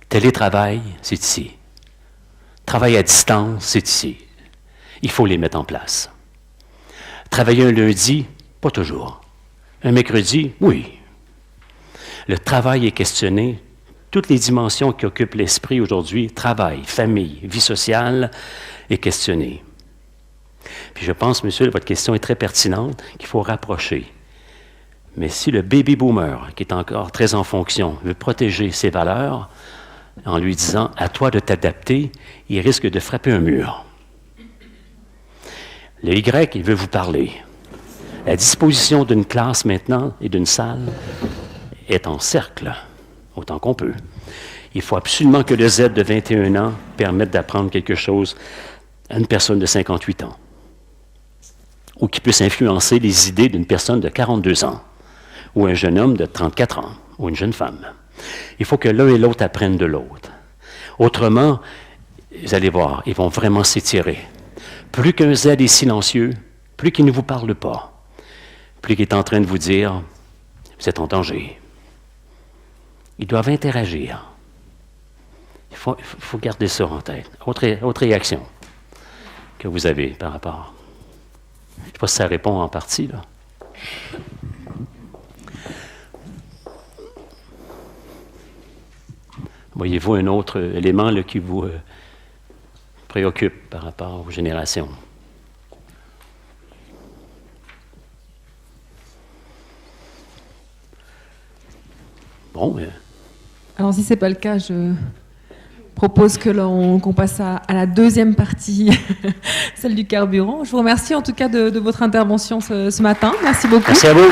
télétravail, c'est ici. Travail à distance, c'est ici. Il faut les mettre en place. Travailler un lundi, pas toujours. Un mercredi, oui. Le travail est questionné. Toutes les dimensions qui occupent l'esprit aujourd'hui, travail, famille, vie sociale, est questionnée. Puis je pense, monsieur, votre question est très pertinente, qu'il faut rapprocher. Mais si le baby boomer, qui est encore très en fonction, veut protéger ses valeurs, en lui disant « à toi de t'adapter », il risque de frapper un mur. Le Y, il veut vous parler. La disposition d'une classe maintenant et d'une salle est en cercle, autant qu'on peut. Il faut absolument que le Z de 21 ans permette d'apprendre quelque chose à une personne de 58 ans, ou qui puisse influencer les idées d'une personne de 42 ans, ou un jeune homme de 34 ans, ou une jeune femme. Il faut que l'un et l'autre apprennent de l'autre. Autrement, vous allez voir, ils vont vraiment s'étirer. Plus qu'un Z est silencieux, plus qu'il ne vous parle pas, plus qu'il est en train de vous dire « vous êtes en danger ». Ils doivent interagir. Il faut garder ça en tête. Autre réaction que vous avez par rapport. Je ne sais pas si ça répond en partie, là. Voyez-vous un autre élément là, qui vous préoccupe par rapport aux générations? Bon, Alors, si ce n'est pas le cas, je propose qu'on passe à la deuxième partie, celle du carburant. Je vous remercie en tout cas de votre intervention ce matin. Merci beaucoup. Merci à vous.